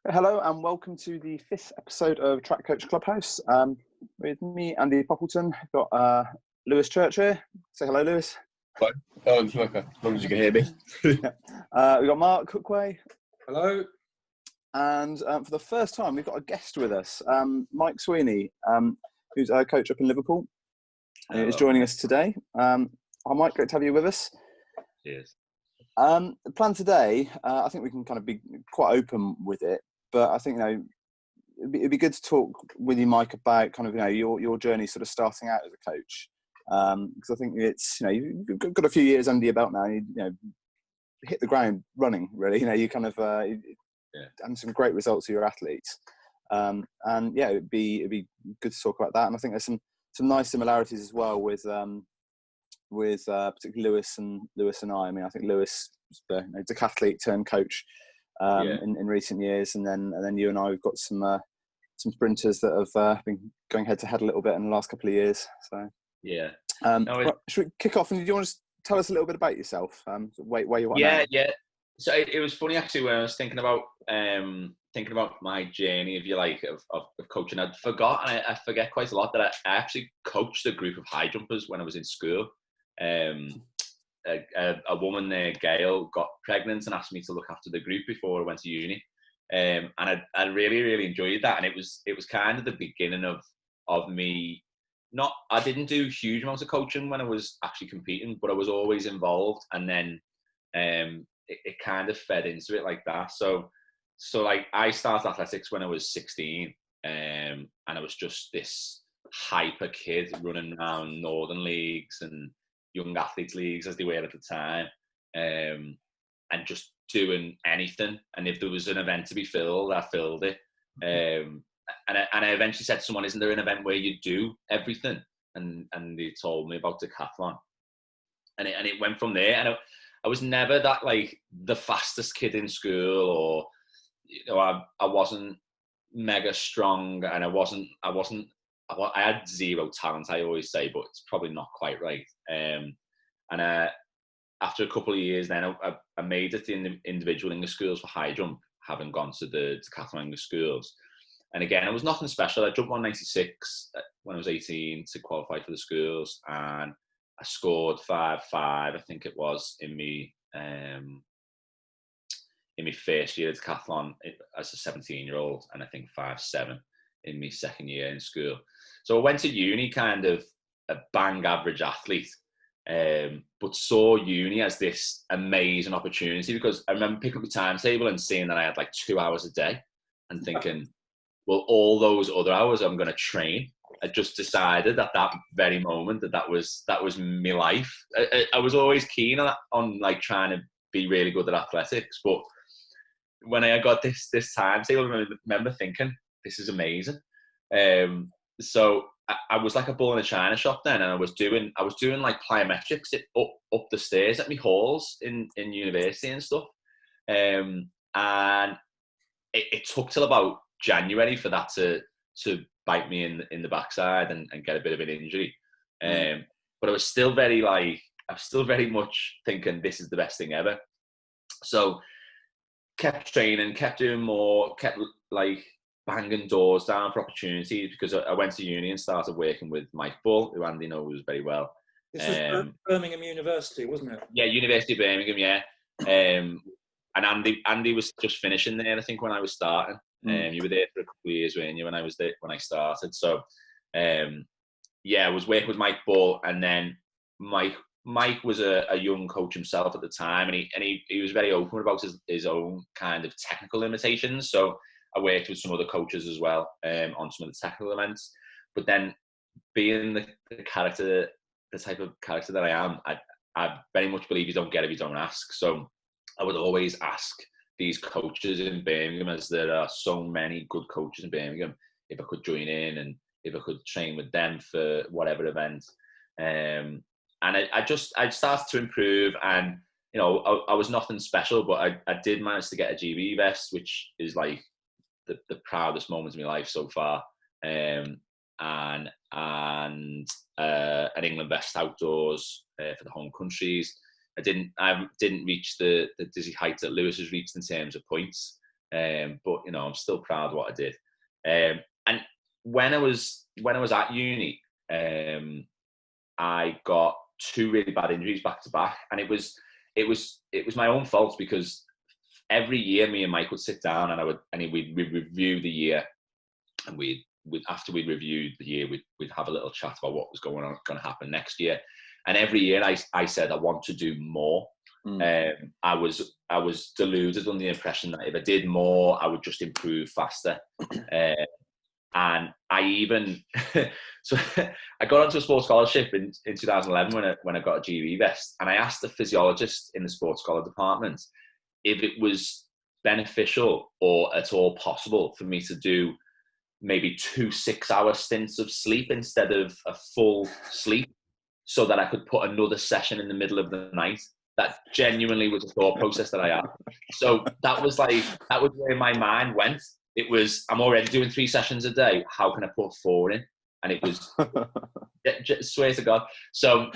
Hello and welcome to the 5th episode of Track Coach Clubhouse. With me, Andy Poppleton. We've got Lewis Church here. Say hello, Lewis. Hello. Oh, okay. As long as you can hear me. Yeah. We've got Mark Hookway. Hello. And for the first time, we've got a guest with us, Mike Sweeney, who's a coach up in Liverpool. Is joining us today. Hi, Mike. Great to have you with us. Cheers. The plan today, I think we can kind of be quite open with it, but I think, it'd be good to talk with you, Mike, about kind of, your journey sort of starting out as a coach. Because I think it's, you've got a few years under your belt now, and you hit the ground running, really. You kind of and some great results for your athletes. And yeah, it'd be good to talk about that. And I think there's some nice similarities as well with particularly Lewis and I. I mean, I think Lewis was the decathlete turned coach in recent years, and then you and I, we've got some sprinters that have been going head to head a little bit in the last couple of years. So yeah. Should we kick off? And do you want to tell us a little bit about yourself? Where you are now? Yeah. So it was funny actually when I was thinking about my journey, if you like, of coaching. I'd forgotten. I forget quite a lot that I actually coached a group of high jumpers when I was in school. A woman there, Gail, got pregnant and asked me to look after the group before I went to uni. And I really, really enjoyed that. And it was kind of the beginning of me. I didn't do huge amounts of coaching when I was actually competing, but I was always involved. And then it kind of fed into it like that. So like I started athletics when I was 16, and I was just this hyper kid running around Northern Leagues and Young Athletes Leagues, as they were at the time, and just doing anything. And if there was an event to be filled, I filled it. And I eventually said to someone, "Isn't there an event where you do everything?" And they told me about decathlon, and it went from there. And I was never that like the fastest kid in school, or I wasn't mega strong, and I had zero talent, I always say, but it's probably not quite right. And after a couple of years, then I made it in the individual English schools for high jump, having gone to the decathlon English schools. And again, it was nothing special. I jumped 196 when I was 18 to qualify for the schools, and I scored 5.5, I think it was, in my first year at decathlon as a 17-year-old, and I think 5.7 in my second year in school. So I went to uni kind of a bang average athlete, but saw uni as this amazing opportunity, because I remember picking up the timetable and seeing that I had like 2 hours a day and thinking, well, all those other hours I'm going to train. I just decided at that very moment that was my life. I was always keen on like trying to be really good at athletics, but when I got this timetable, I remember thinking, this is amazing. So I was like a bull in a china shop then, and I was doing like plyometrics up the stairs at my halls in university and stuff. And it took till about January for that to bite me in the backside and get a bit of an injury. But I was still very much thinking this is the best thing ever. So kept training, kept doing more, kept like banging doors down for opportunities, because I went to uni and started working with Mike Bull, who Andy knows very well. This was Birmingham University, wasn't it? Yeah, University of Birmingham, yeah. And Andy was just finishing there, I think, when I was starting. You were there for a couple of years, weren't you, when I was there, when I started. So, I was working with Mike Bull, and then Mike was a young coach himself at the time, and he was very open about his own kind of technical limitations. So I worked with some other coaches as well on some of the technical events. But then, being the type of character that I am, I very much believe you don't get if you don't ask. So I would always ask these coaches in Birmingham, as there are so many good coaches in Birmingham, if I could join in and if I could train with them for whatever event. And I started to improve, and I was nothing special, but I did manage to get a GB vest, which is like the proudest moment of my life so far. And an England vest outdoors for the home countries. I didn't reach the dizzy heights that Lewis has reached in terms of points, But you know, I'm still proud of what I did. And when I was at uni, I got 2 really bad injuries back to back, and it was my own fault, because every year me and Mike would sit down and we'd review the year, and after we'd reviewed the year, we'd have a little chat about what was going to happen next year. And every year I said I want to do more. I was deluded on the impression that if I did more, I would just improve faster. And I even so I got onto a sports scholarship in 2011 when I got a GV vest, and I asked the physiologist in the sports scholar department if it was beneficial or at all possible for me to do maybe 2 6-hour stints of sleep instead of a full sleep, so that I could put another session in the middle of the night. That genuinely was a thought process that I had. So that was where my mind went. It was, I'm already doing 3 sessions a day. How can I put 4 in? And it was, swear to God. So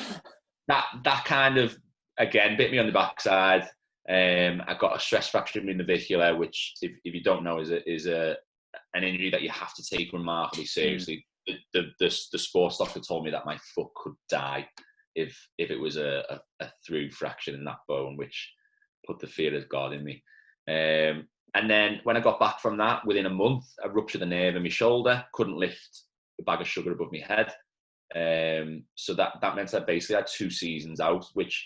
that kind of, again, bit me on the backside. I got a stress fracture in the navicular, which, if you don't know, is an injury that you have to take remarkably seriously. The sports doctor told me that my foot could die if it was a through fracture in that bone, which put the fear of God in me. And then when I got back from that, within a month, I ruptured the nerve in my shoulder, couldn't lift a bag of sugar above my head. So that meant I basically had 2 seasons out, which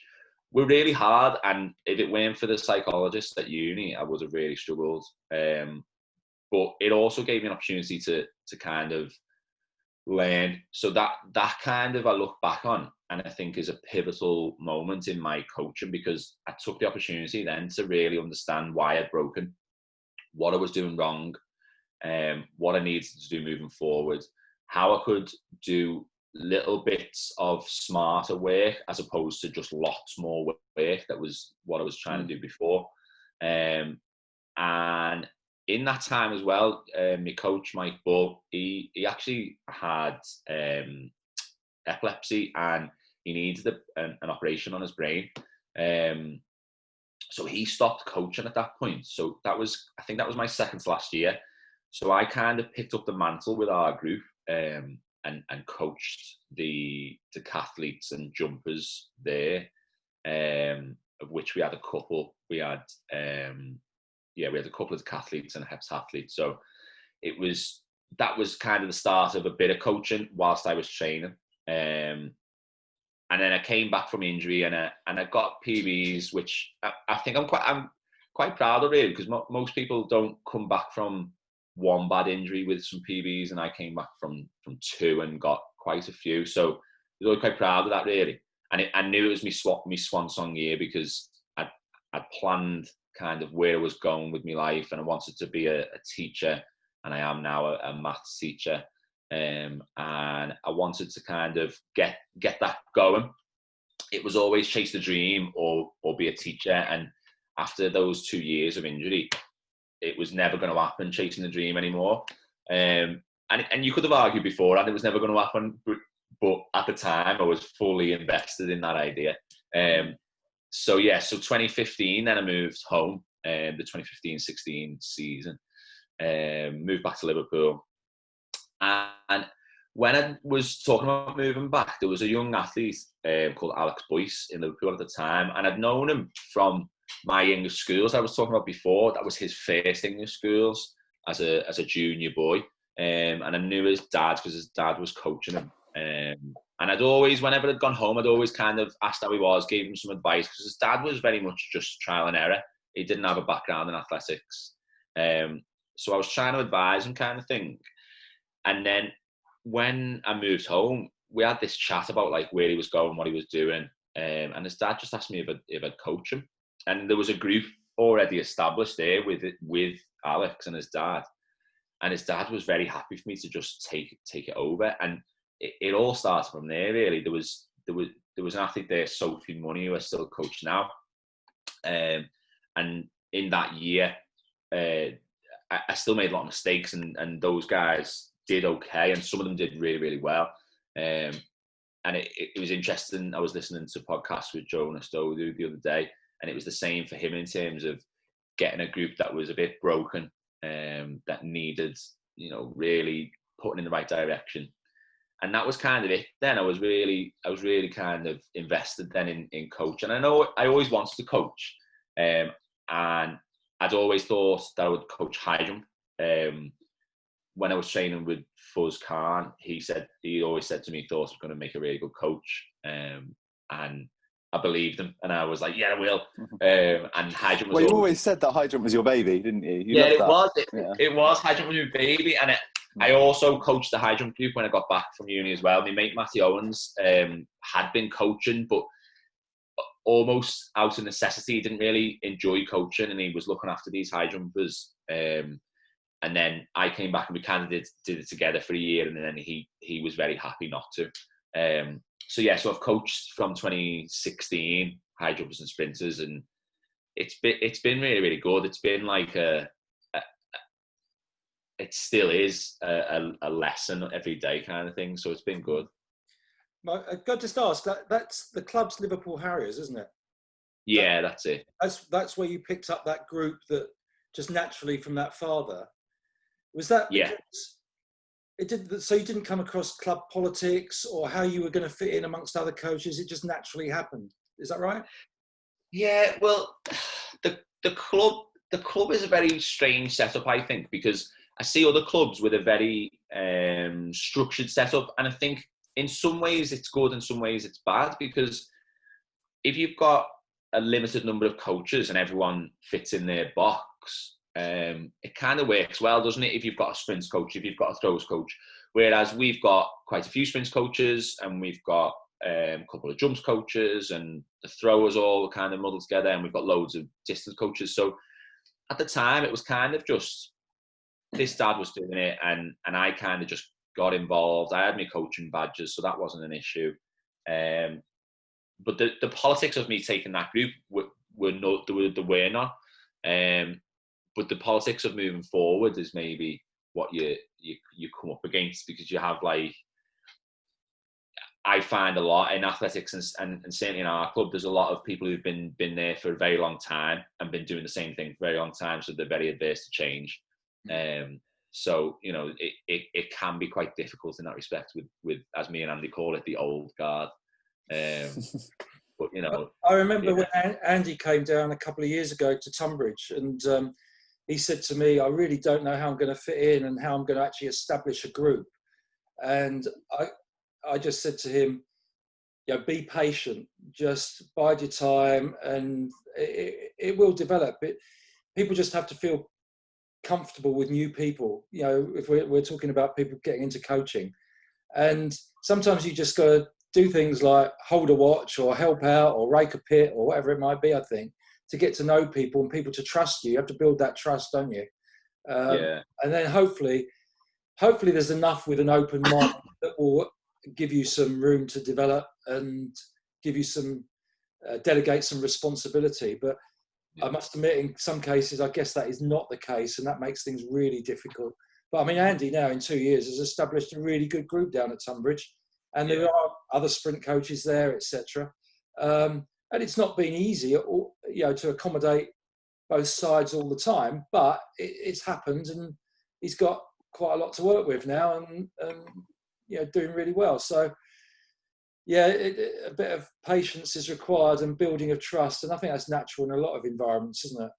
were really hard. And if it weren't for the psychologist at uni, I would have really struggled. But it also gave me an opportunity to kind of learn. So that kind of I look back on, and I think is a pivotal moment in my coaching, because I took the opportunity then to really understand why I'd broken, what I was doing wrong, what I needed to do moving forward, how I could do little bits of smarter work as opposed to just lots more work. That was what I was trying to do before. And in that time as well, my coach, Mike Bull, he actually had epilepsy, and he needed an operation on his brain. So he stopped coaching at that point. So I think that was my second to last year. So I kind of picked up the mantle with our group and coached the decathletes and jumpers there, of which we had a couple. We had a couple of decathletes and heptathletes. So that was kind of the start of a bit of coaching whilst I was training. And then I came back from injury, and I got PBs, which I think I'm quite proud of, really, because most people don't come back from 1 bad injury with some PBs, and I came back from 2 and got quite a few. So I was really quite proud of that, really. And I knew it was my swan song year, because I'd planned kind of where I was going with my life, and I wanted to be a teacher, and I am now a maths teacher. And I wanted to kind of get that going. It was always chase the dream or be a teacher. And after those 2 years of injury, it was never going to happen, chasing the dream anymore. And you could have argued before, and it was never going to happen. But at the time, I was fully invested in that idea. So 2015, then I moved home, the 2015-16 season, moved back to Liverpool. And when I was talking about moving back, there was a young athlete called Alex Boyce in Liverpool at the time, and I'd known him from my English schools I was talking about before. That was his first English schools as a junior boy, and I knew his dad because his dad was coaching him. And I'd always, whenever I'd gone home, I'd always kind of asked how he was, gave him some advice, because his dad was very much just trial and error. He didn't have a background in athletics, so I was trying to advise him, kind of thing. And then when I moved home, we had this chat about like where he was going, what he was doing. And his dad just asked me if I'd coach him. And there was a group already established there with Alex and his dad. And his dad was very happy for me to just take it over. And it all started from there, really. There was an athlete there, Sophie Money, who I still coach now. And in that year, I still made a lot of mistakes, and those guys did okay, and some of them did really, really well. And it was interesting. I was listening to podcasts with Jonas Dodu the other day, and it was the same for him in terms of getting a group that was a bit broken, that needed, really putting in the right direction. And that was kind of it. Then I was really kind of invested then in coach. And I know I always wanted to coach, and I'd always thought that I would coach high jump. When I was training with Fuzz Khan, he always said to me, he thought I was going to make a really good coach. And I believed him, and I was like, yeah, I will. And high jump was well, you always said that high jump was your baby, didn't you? It was. High jump was my baby. And I also coached the high jump group when I got back from uni as well. My mate Matty Owens had been coaching, but almost out of necessity. He didn't really enjoy coaching, and he was looking after these high jumpers. And then I came back, and we kind of did it together for a year, and then he was very happy not to. So I've coached from 2016 high jumpers and sprinters, and it's been really, really good. It's been like it still is a lesson every day kind of thing. So it's been good. I've got to just ask, that's the club's Liverpool Harriers, isn't it? Yeah, that's it. That's where you picked up that group that just naturally from that father. Was that? Yeah. So you didn't come across club politics or how you were going to fit in amongst other coaches. It just naturally happened. Is that right? Yeah. Well, the club is a very strange setup, I think, because I see other clubs with a very structured setup, and I think in some ways it's good, in some ways it's bad, because if you've got a limited number of coaches and everyone fits in their box, it kind of works well, doesn't it? If you've got a sprints coach, if you've got a throws coach, whereas we've got quite a few sprints coaches, and we've got a couple of jumps coaches, and the throwers all kind of muddled together, and we've got loads of distance coaches. So at the time, it was kind of just this dad was doing it, and I kind of just got involved. I had my coaching badges, so that wasn't an issue. But the politics of me taking that group were not. But the politics of moving forward is maybe what you come up against, because you have, like, I find a lot in athletics and certainly in our club, there's a lot of people who've been there for a very long time and been doing the same thing for a very long time, so they're very adverse to change. So it can be quite difficult in that respect with as me and Andy call it, the old guard. But I remember when Andy came down a couple of years ago to Tonbridge, and he said to me, I really don't know how I'm going to fit in and how I'm going to actually establish a group. And I just said to him, be patient, just bide your time, and it will develop. People just have to feel comfortable with new people. If we're talking about people getting into coaching, and sometimes you just got to do things like hold a watch or help out or rake a pit or whatever it might be, I think, to get to know people and people to trust you. You have to build that trust, don't you? And then hopefully there's enough with an open mind that will give you some room to develop and give you some, delegate some responsibility. But I must admit, in some cases, I guess that is not the case, and that makes things really difficult. But I mean, Andy now in 2 years has established a really good group down at Tonbridge, and there are other sprint coaches there, etc. And it's not been easy, to accommodate both sides all the time, but it's happened, and he's got quite a lot to work with now, and doing really well. So, a bit of patience is required and building of trust, and I think that's natural in a lot of environments, isn't it?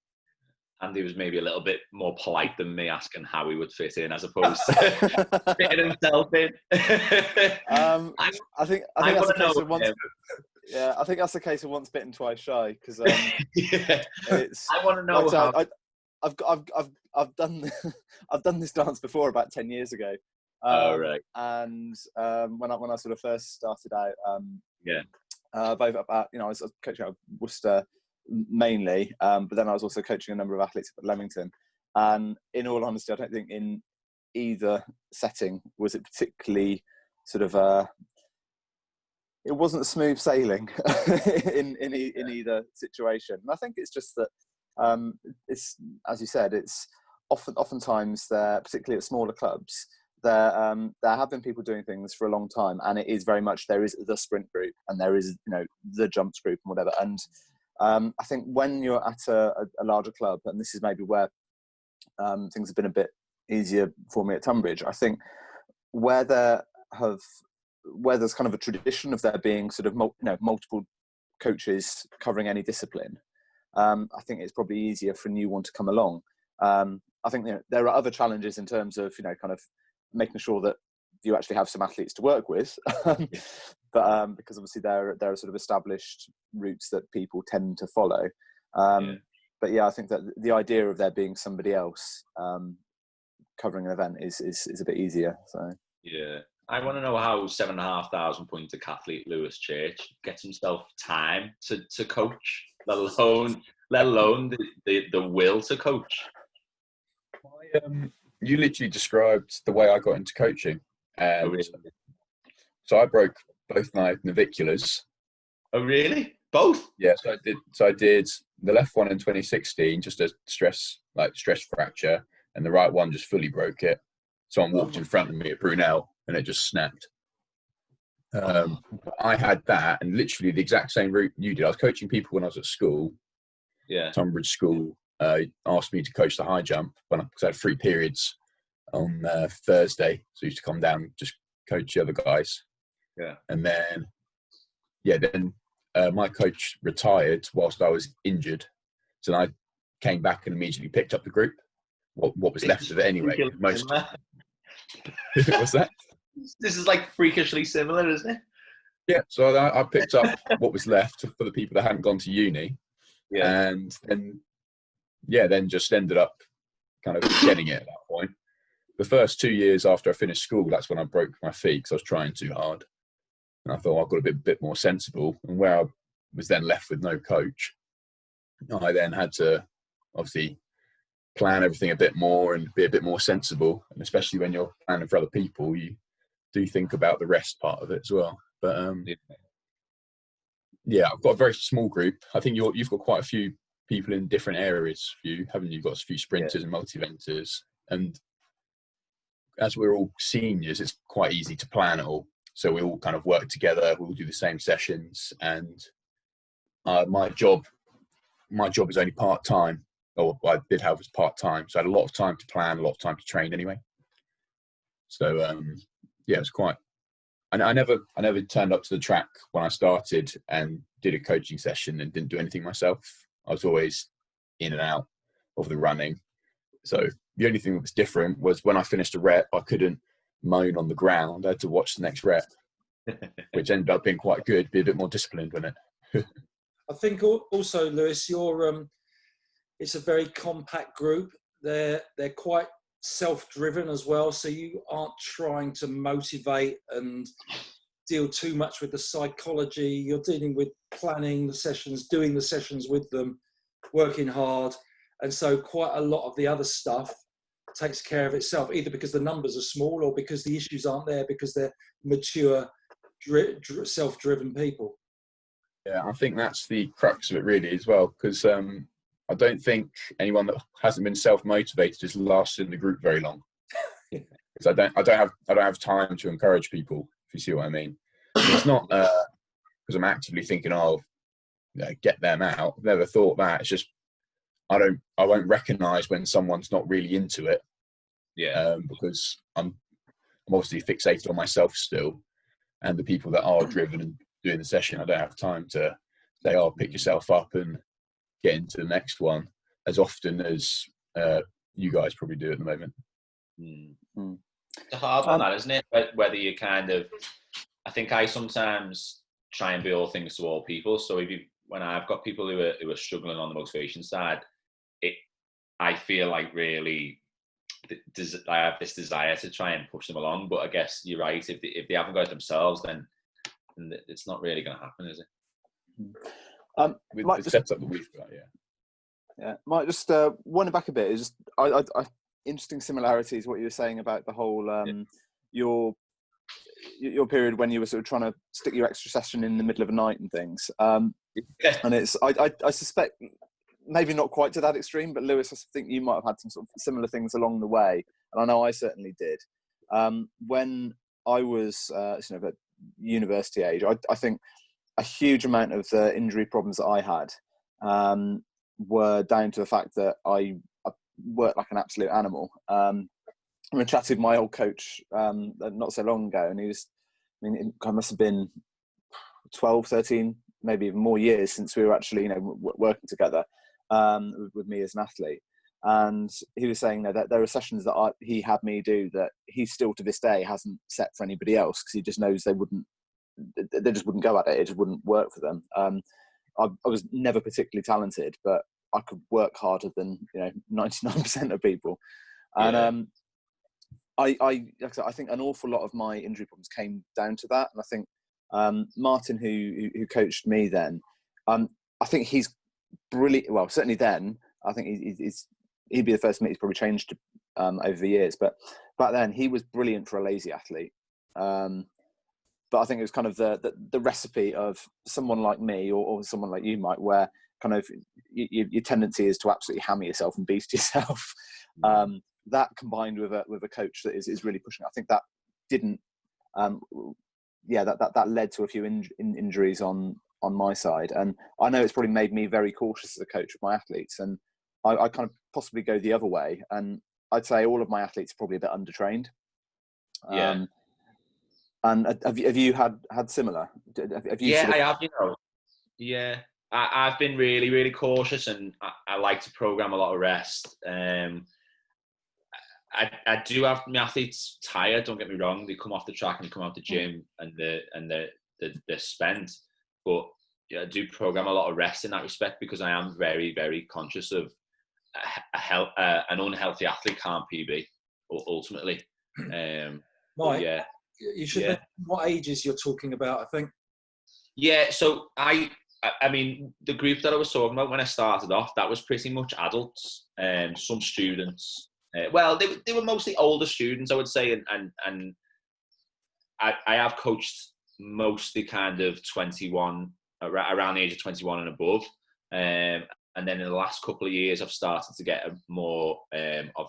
Andy was maybe a little bit more polite than me, asking how he would fit in, as opposed to fitting himself in. I think that's the case of once. Yeah, I think that's the case of once bitten, twice shy. Because I want to know how. I've done this dance before about 10 years ago. Right. And when I sort of first started out, both about I was coaching at Worcester mainly, but then I was also coaching a number of athletes at Leamington. And in all honesty, I don't think in either setting was it particularly sort of it wasn't smooth sailing in either situation. And I think it's just that it's, as you said, it's oftentimes there, particularly at smaller clubs, there have been people doing things for a long time, and it is very much there is the sprint group and there is the jumps group and whatever. And I think when you're at a larger club, and this is maybe where things have been a bit easier for me at Tonbridge, I think where there's kind of a tradition of there being sort of multiple coaches covering any discipline, I think it's probably easier for a new one to come along. I think there are other challenges in terms of kind of making sure that you actually have some athletes to work with, but because obviously there are sort of established routes that people tend to follow. But yeah, I think that the idea of there being somebody else covering an event is a bit easier. So yeah, I want to know how 7,500 point decathlete Lewis Church gets himself time to coach, let alone the will to coach. You literally described the way I got into coaching, and Oh, really? so I broke both my naviculars. Oh, really? Both? Yeah, so I did the left one in 2016, just a stress fracture, and the right one just fully broke it. Someone walked in front of me at Brunel, and it just snapped. I had that, and literally the exact same route you did. I was coaching people when I was at school. Yeah. Tonbridge School asked me to coach the high jump because I had 3 periods on Thursday, so I used to come down and just coach the other guys. Yeah. And then my coach retired whilst I was injured, so I came back and immediately picked up the group. What was left of it anyway? What's that? This is like freakishly similar, isn't it? Yeah, so I picked up what was left for the people that hadn't gone to uni, and then just ended up kind of getting it at that point. The first 2 years after I finished school, that's when I broke my feet because I was trying too hard. And I thought I've got to be a bit more sensible. And where I was then left with no coach, I then had to obviously plan everything a bit more and be a bit more sensible. And especially when you're planning for other people, you do think about the rest part of it as well. But I've got a very small group. I think you've got quite a few people in different areas for you, haven't you? You've got a few sprinters and multi-eventers. And as we're all seniors, it's quite easy to plan it all. So we all kind of work together. We'll do the same sessions. And my job is only part-time, or what I did have was part-time. So I had a lot of time to plan, a lot of time to train anyway. So it was quite. I never turned up to the track when I started and did a coaching session and didn't do anything myself. I was always in and out of the running. So the only thing that was different was when I finished a rep, I couldn't moan on the ground. I had to watch the next rep, which ended up being quite good, be a bit more disciplined with it. I think also, Lewis, it's a very compact group. They're quite self-driven as well, so you aren't trying to motivate and deal too much with the psychology. You're dealing with planning the sessions, doing the sessions with them, working hard, and so quite a lot of the other stuff takes care of itself, either because the numbers are small or because the issues aren't there, because they're mature, self-driven people. Yeah, I think that's the crux of it really as well, because I don't think anyone that hasn't been self-motivated has lasted in the group very long. Because I don't have time to encourage people, if you see what I mean. It's not because I'm actively thinking, get them out. I've never thought that. It's just I won't recognise when someone's not really into it. Yeah. Because I'm obviously fixated on myself still, and the people that are driven and doing the session, I don't have time to say, pick yourself up and get into the next one as often as you guys probably do at the moment. It's a hard one, that, isn't it? Whether you kind of, I think I sometimes try and be all things to all people. So when I've got people who are struggling on the motivation side, I feel like really I have this desire to try and push them along. But I guess you're right. If they haven't got it themselves, then it's not really going to happen, is it? With the setup that we've got, yeah. Mike, just winding back a bit, is interesting similarities. What you were saying about the whole your period when you were sort of trying to stick your extra session in the middle of a night and things. And it's I suspect maybe not quite to that extreme, but Lewis, I think you might have had some sort of similar things along the way, and I know I certainly did. When I was at university age, I think a huge amount of the injury problems that I had were down to the fact that I worked like an absolute animal. I chatted with my old coach not so long ago, and it must have been 12, 13, maybe even more years since we were actually, working together with me as an athlete. And he was saying that there are sessions that he had me do that he still to this day hasn't set for anybody else, because he just knows they just wouldn't go at it. It just wouldn't work for them. I was never particularly talented, but I could work harder than 99% of people. And I think an awful lot of my injury problems came down to that. And I think Martin, who coached me then, I think he's brilliant. Well, certainly then, I think he'd be the first to admit he's probably changed over the years. But back then, he was brilliant for a lazy athlete. But I think it was kind of the recipe of someone like me or someone like you, Mike, where kind of your tendency is to absolutely hammer yourself and beast yourself. That combined with a coach that is really pushing, I think that didn't, that led to a few injuries on my side. And I know it's probably made me very cautious as a coach with my athletes. And I kind of possibly go the other way. And I'd say all of my athletes are probably a bit undertrained. Yeah. And have you had similar? I have. Yeah, I've been really, really cautious, and I like to program a lot of rest. I do have my athletes tired. Don't get me wrong; they come off the track and they come out the gym, and they're spent. But I do program a lot of rest in that respect, because I am very, very conscious of an unhealthy athlete can't PB ultimately. Mike, you should mention what ages you're talking about, I think. Yeah, so I mean, the group that I was talking about when I started off, that was pretty much adults, some students. Well, they were mostly older students, I would say, and I have coached mostly kind of 21, around the age of 21 and above. And then in the last couple of years, I've started to get more of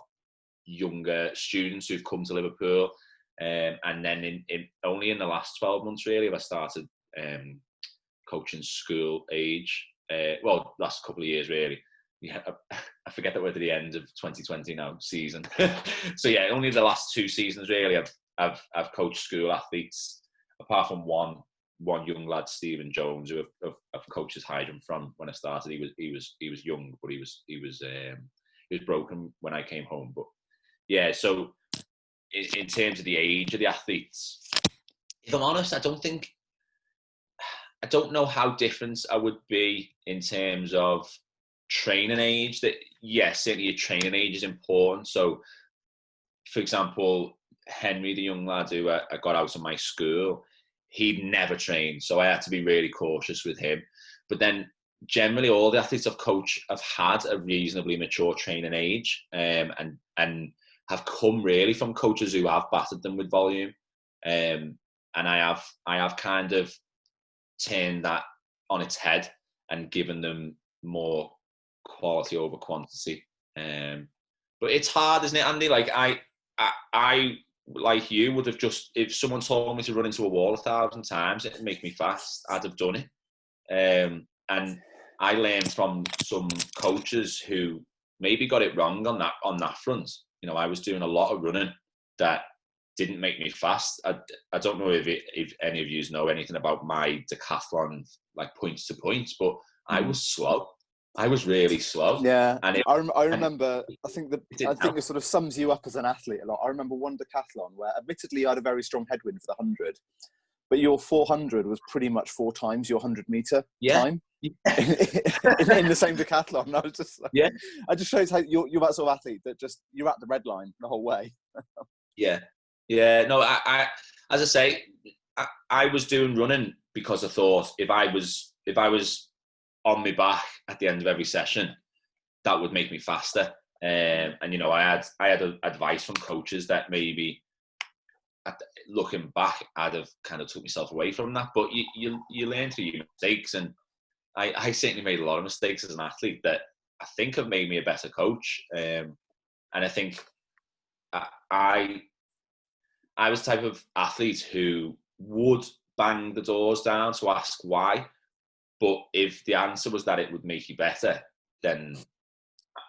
younger students who've come to Liverpool. And then only in the last 12 months, really, have I started coaching school age. Last couple of years, really. Yeah, I forget that we're at the end of 2020 now, season. So yeah, only the last 2 seasons, really, I've coached school athletes, apart from one young lad, Stephen Jones, who I've coached his hydrant from when I started. He was young, but he was broken when I came home. But yeah, so in terms of the age of the athletes, if I'm honest, I don't know how different I would be in terms of training age. That yes, certainly your training age is important. So, for example, Henry, the young lad who I got out of my school, he'd never trained, so I had to be really cautious with him. But then generally all the athletes I've coached have had a reasonably mature training age, and have come really from coaches who have battered them with volume. And I have kind of turned that on its head and given them more quality over quantity. But it's hard, isn't it, Andy? Like I like you would have just, if someone told me to run into a wall 1,000 times, it'd make me fast, I'd have done it. And I learned from some coaches who maybe got it wrong on that front. I was doing a lot of running that didn't make me fast. I don't know if any of you know anything about my decathlon, like points to points, but I was slow. I was really slow. Yeah, and I remember. I think it sort of sums you up as an athlete a lot. I remember one decathlon where, admittedly, I had a very strong headwind for the 100, but your 400 was pretty much 4 times your 100-meter time in the same decathlon. And I was just like, it just shows how you're that sort of athlete that just you're at the red line the whole way. Yeah. No, I as I say, I was doing running because I thought if I was on my back at the end of every session, that would make me faster. And I had advice from coaches that maybe, looking back, I'd have kind of took myself away from that. But you learn through your mistakes, and I certainly made a lot of mistakes as an athlete that I think have made me a better coach. And I think I was the type of athlete who would bang the doors down to ask why. But if the answer was that it would make you better, then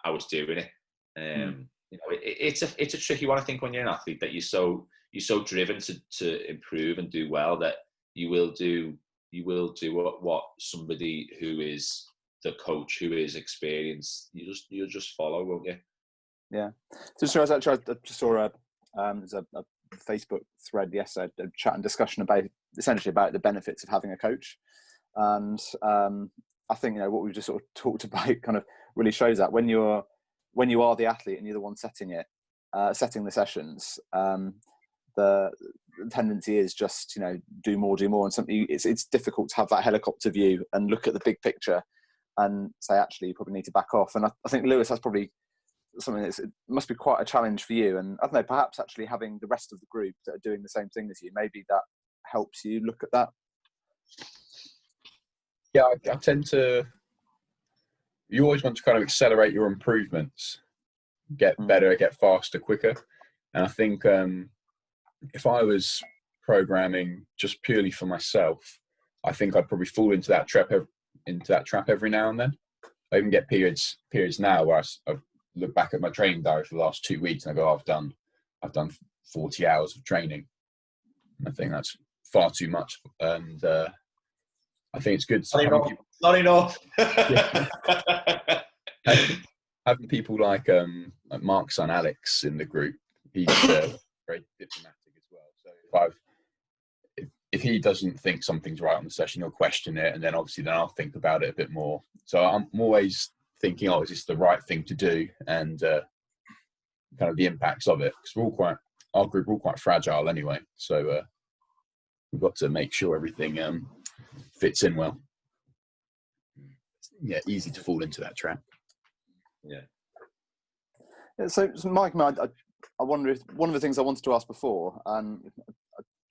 I was doing it. You know, it's a tricky one, I think, when you're an athlete, that you're so driven to improve and do well that you will do what somebody who is the coach, who is experienced, you'll just follow, won't you? Yeah. So I just saw there's a Facebook thread yesterday, a chat and discussion essentially about the benefits of having a coach, and I think, you know, what we've just sort of talked about kind of really shows that when you are the athlete and you're the one setting the sessions, the tendency is just, you know, do more, and something. It's difficult to have that helicopter view and look at the big picture and say, actually, you probably need to back off. And I think, Lewis, that's probably something it must be quite a challenge for you. And I don't know, perhaps actually having the rest of the group that are doing the same thing as you, maybe that helps you look at that. Yeah, I tend to. You always want to kind of accelerate your improvements, get better, get faster, quicker. And I think if I was programming just purely for myself, I think I'd probably fall into that trap every now and then. I even get periods now where I look back at my training diary for the last 2 weeks and I go, I've done 40 hours of training. And I think that's far too much. And I think it's good. Not enough. Having people like Mark's son Alex in the group, he's very diplomatic as well. So if he doesn't think something's right on the session, he'll question it, and then obviously I'll think about it a bit more. So I'm always thinking, is this the right thing to do, and kind of the impacts of it, because our group we're all quite fragile anyway. So we've got to make sure everything fits in well. Yeah, easy to fall into that trap. Yeah. So Mike, I wonder if one of the things I wanted to ask before, I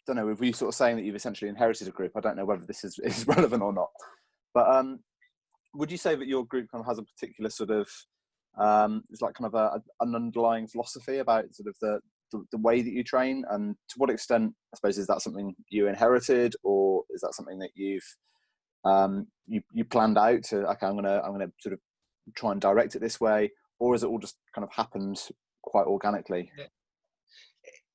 don't know, if you sort of saying that you've essentially inherited a group, I don't know whether this is relevant or not, but would you say that your group kind of has a particular sort of, it's like kind of an underlying philosophy about sort of the way that you train, and to what extent, I suppose, is that something you inherited, or is that something that you've you planned out to, okay, I'm gonna sort of try and direct it this way, or is it all just kind of happened quite organically?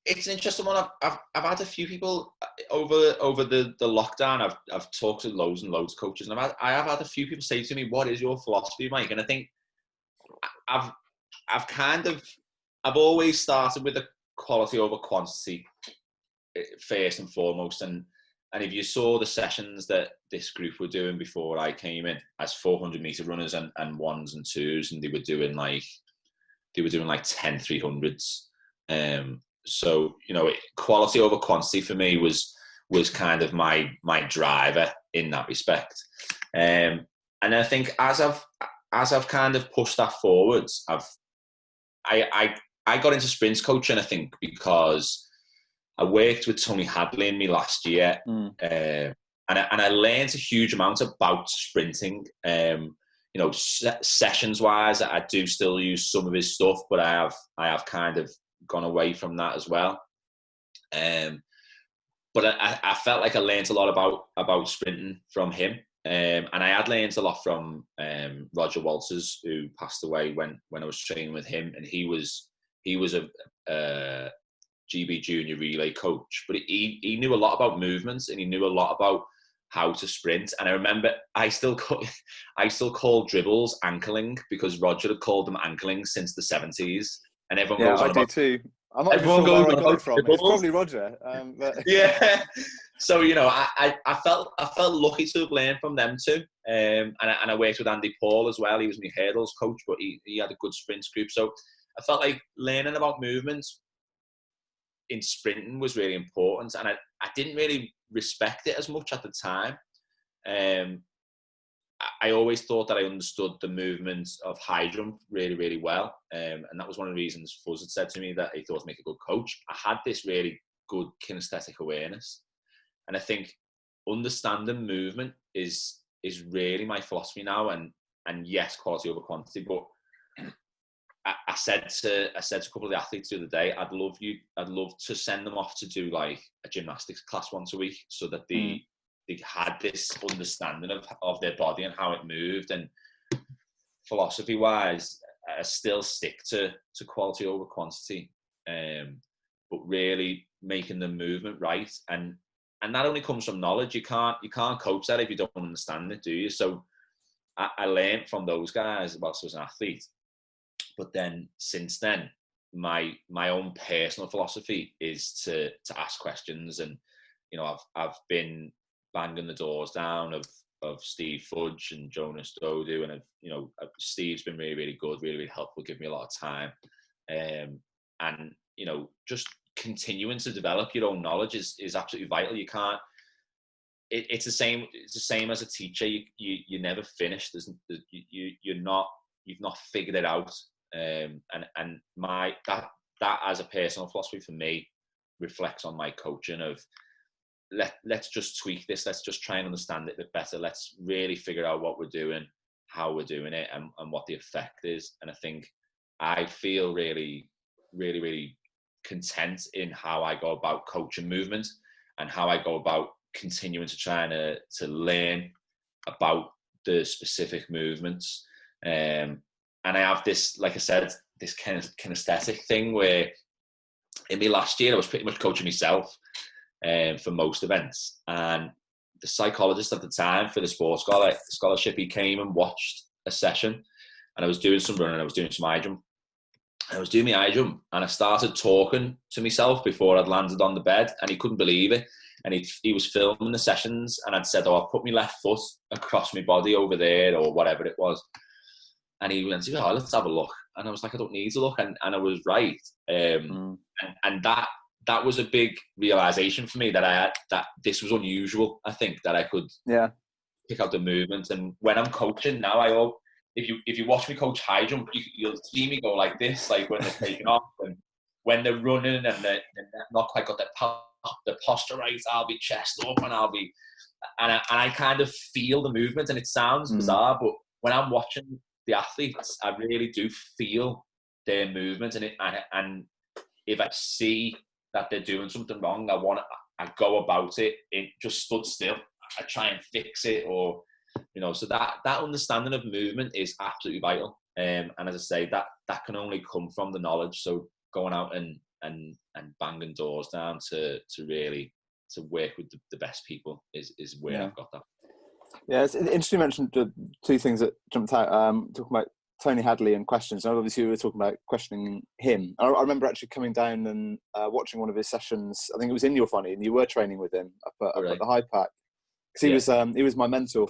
It's an interesting one. I've had a few people over the lockdown. I've talked to loads and loads of coaches, and I have had a few people say to me, "What is your philosophy, Mike?" And I think I've always started with a quality over quantity first and foremost. And if you saw the sessions that this group were doing before I came in as 400-meter runners and ones and twos, and they were doing like 10 300s. So, you know, quality over quantity for me was kind of my driver in that respect. And I think as I've kind of pushed that forwards, I got into sprints coaching, I think, because I worked with Tony Hadley in me last year, and I learned a huge amount about sprinting. You know, sessions wise, I do still use some of his stuff, but I have kind of gone away from that as well. But I felt like I learned a lot about sprinting from him, and I had learned a lot from Roger Walters, who passed away when I was training with him, and he was a GB junior relay coach, but he knew a lot about movements, and he knew a lot about how to sprint. And I remember I still call dribbles ankling, because Roger had called them ankling since the 70s, and everyone goes on about. Do too. I'm not even sure where I got it from. It's probably Roger. But... Yeah. So, you know, I felt lucky to have learned from them too. And I worked with Andy Paul as well. He was my hurdles coach, but he had a good sprints group. So I felt like learning about movements in sprinting was really important, and I didn't really respect it as much at the time. I always thought that I understood the movements of high jump really, really well, and that was one of the reasons Fuzz had said to me that he thought I'd make a good coach. I had this really good kinesthetic awareness, and I think understanding movement is really my philosophy now. And yes, quality over quantity, but I said to a couple of the athletes the other day, I'd love to send them off to do like a gymnastics class once a week, so that they they had this understanding of their body and how it moved. And philosophy wise, I still stick to quality over quantity, but really making the movement right. And that only comes from knowledge. You can't coach that if you don't understand it, do you? So I learned from those guys whilst I was an athlete. But then since then, my own personal philosophy is to ask questions. And I've been banging the doors down of Steve Fudge and Jonas Dodu, and Steve's been really, really good, really, really helpful, give me a lot of time, and just continuing to develop your own knowledge is absolutely vital. You can't. It's the same as a teacher. You never finish. You've not figured it out. And that as a personal philosophy for me reflects on my coaching of let's just tweak this. Let's just try and understand it a bit better. Let's really figure out what we're doing, how we're doing it, and what the effect is. And I think I feel really, really, really content in how I go about coaching movement and how I go about continuing to try to learn about the specific movements. And I have this, like I said, this kind of kinesthetic thing where in me last year, I was pretty much coaching myself for most events. And the psychologist at the time for the sports scholarship, he came and watched a session, and I was doing some running, I was doing some high jump. I was doing my high jump, and I started talking to myself before I'd landed on the bed, and he couldn't believe it. And he was filming the sessions, and I'd said, I'll put my left foot across my body over there, or whatever it was. And he went, oh, let's have a look. And I was like, I don't need to look. And I was right. And that was a big realization for me that this was unusual. I think that I could pick out the movement. And when I'm coaching now, if you watch me coach high jump, you'll see me go like this, like when they're taking off and when they're running and they're not quite got the posture right. I'll be chest up and I kind of feel the movement, and it sounds bizarre, but when I'm watching the athletes, I really do feel their movement, and if I see that they're doing something wrong, I go about it. It just stood still. I try and fix it, or so that understanding of movement is absolutely vital. And as I say, that can only come from the knowledge. So going out and banging doors down to really to work with the best people is where I've got that. Yeah, it's interesting you mentioned the two things that jumped out. Talking about Tony Hadley and questions. And obviously, we were talking about questioning him. I remember actually coming down and watching one of his sessions. I think it was in your funny, and you were training with him up at the High Pack. Because he was my mentor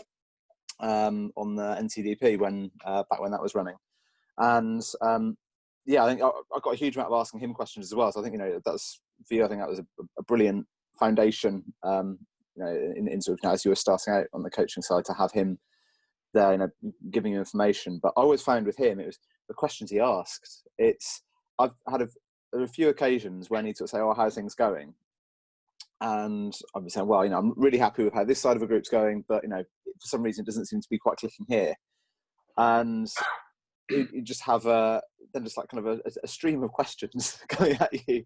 on the NCDP back when that was running. And I think I got a huge amount of asking him questions as well. So I think that's for you. I think that was a brilliant foundation. In sort of as you were starting out on the coaching side, to have him there, giving you information. But I always found with him, it was the questions he asked. I've had a few occasions when he'd sort of say, "Oh, how's things going?" And I'd be saying, "Well, I'm really happy with how this side of the group's going, but for some reason it doesn't seem to be quite clicking here." And you just have a stream of questions coming at you,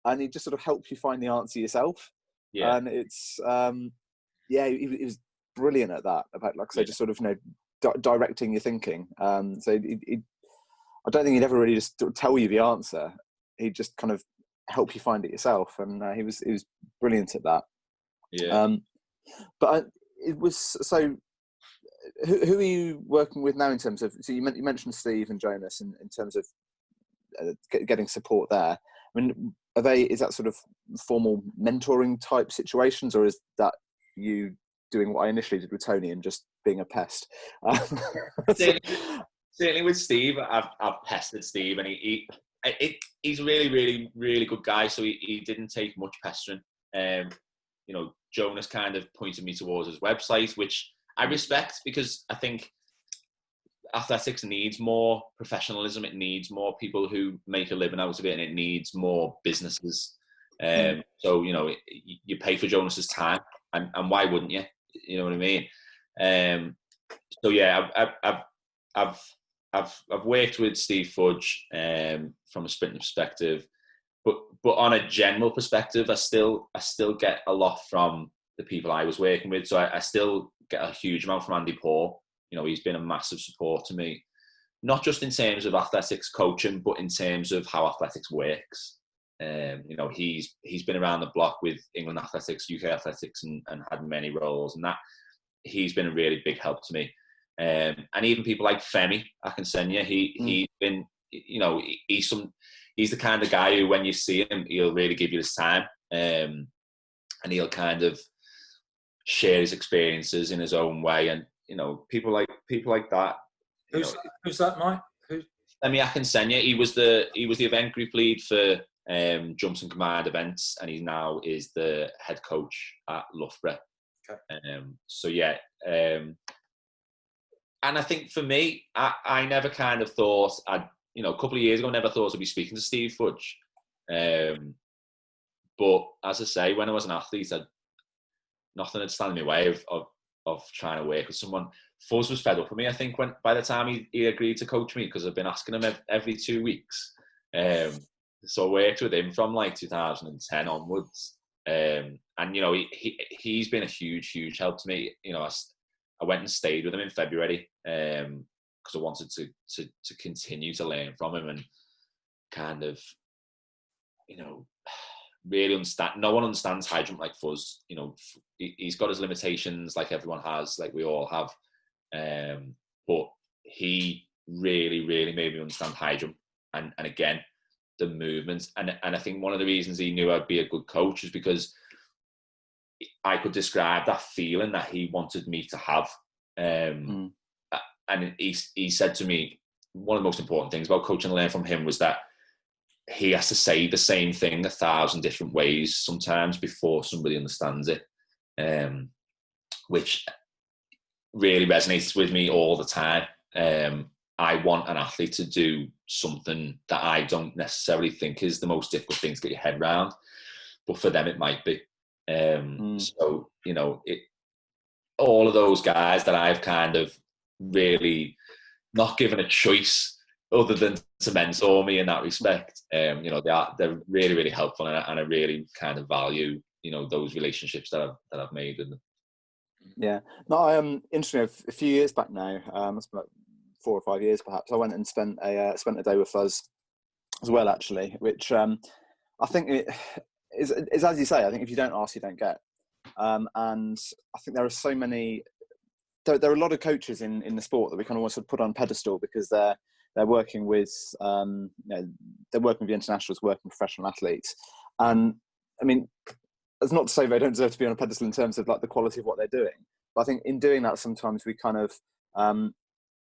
and he just sort of helps you find the answer yourself. Yeah. And it's he was brilliant at that. About, like I say, just sort of directing your thinking. So I don't think he'd ever really just tell you the answer. He'd just kind of help you find it yourself, and he was brilliant at that. Yeah. But it was so. Who are you working with now in terms of? So you mentioned Steve and Jonas in terms of getting support there. I mean, is that sort of formal mentoring type situations, or is that you doing what I initially did with Tony and just being a pest? Certainly with Steve, I've pestered Steve, and he's a really, really, really good guy. So he didn't take much pestering. Jonas kind of pointed me towards his website, which I respect, because I think athletics needs more professionalism. It needs more people who make a living out of it, and it needs more businesses. So you pay for Jonas's time, and why wouldn't you? You know what I mean? So yeah, I've worked with Steve Fudge from a sprinting perspective, but on a general perspective, I still get a lot from the people I was working with. So I still get a huge amount from Andy Paul. You know, he's been a massive support to me, not just in terms of athletics coaching, but in terms of how athletics works. You know, he's been around the block with England athletics, UK athletics, and had many roles, and that he's been a really big help to me. And even people like Femi Akinsenya, he's been, you know, he's the kind of guy who, when you see him, he'll really give you his time, and he'll kind of share his experiences in his own way. And you know, people like that. Who's that, Mike? Femi Akinsenya, he was the event group lead for Jumps and Command events, and he now is the head coach at Loughborough. Okay. So yeah, and I think for me, I never kind of thought you know, a couple of years ago, I never thought I'd be speaking to Steve Fudge. But as I say, when I was an athlete, nothing had stand in my way of trying to work with someone. Fuzz was fed up with me, I think, by the time he agreed to coach me, because I've been asking him every 2 weeks. So I worked with him from like 2010 onwards. And, you know, he's been a huge help to me. You know, I went and stayed with him in February because I wanted to continue to learn from him and kind of, you know, really understand. No one understands high jump like Fuzz. You know, he's got his limitations like everyone has, like we all have. But he really made me understand high jump. And again, the movements. And I think one of the reasons he knew I'd be a good coach is because I could describe that feeling that he wanted me to have. And he said to me, one of the most important things about coaching and learning from him was that he has to say the same thing 1,000 different ways sometimes before somebody understands it, which really resonates with me all the time. I want an athlete to do something that I don't necessarily think is the most difficult thing to get your head around, but for them it might be. So, you know, all of those guys that I've kind of really not given a choice other than to mentor me in that respect, you know, they're really helpful, and I really kind of value, you know, those relationships that I've made with them. Yeah, no, I interesting. A few years back now, it's been like 4 or 5 years perhaps, I went and spent a day with Fuzz as well, actually, which I think it is as you say. I think if you don't ask, you don't get. And I think there are so many. There are a lot of coaches in the sport that we kind of want to put on pedestal because they're working with you know, they're working with the internationals, working with professional athletes, and I mean, that's not to say they don't deserve to be on a pedestal in terms of like the quality of what they're doing, but I think in doing that sometimes we kind of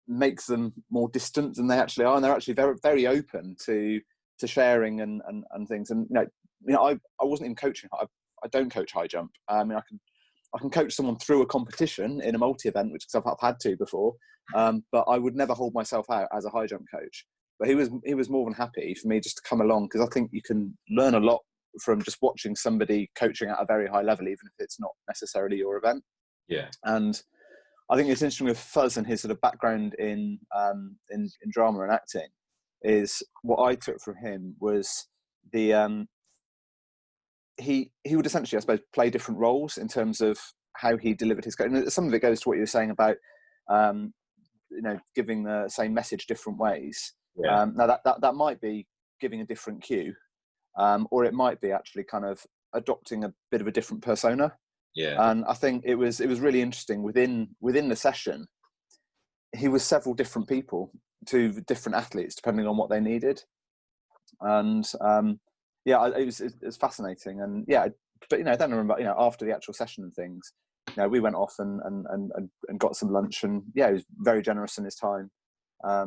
makes them more distant than they actually are, and they're actually very open to sharing and things. And you know, I wasn't even coaching. I don't coach high jump. I mean, I can coach someone through a competition in a multi-event, which I've had to before, but I would never hold myself out as a high jump coach. But he was more than happy for me just to come along, because I think you can learn a lot from just watching somebody coaching at a very high level, even if it's not necessarily your event. Yeah. And I think it's interesting with Fuzz and his sort of background in drama and acting, is what I took from him was the he would essentially, I suppose, play different roles in terms of how he delivered his coaching. Some of it goes to what you were saying about you know, giving the same message different ways. Yeah. Now that might be giving a different cue, or it might be actually kind of adopting a bit of a different persona. Yeah. And I think it was really interesting within the session. He was several different people to different athletes depending on what they needed, and yeah, it was fascinating. And yeah, but you know, then I remember, you know, after the actual session and things, you know, we went off and got some lunch, and yeah, he was very generous in his time. I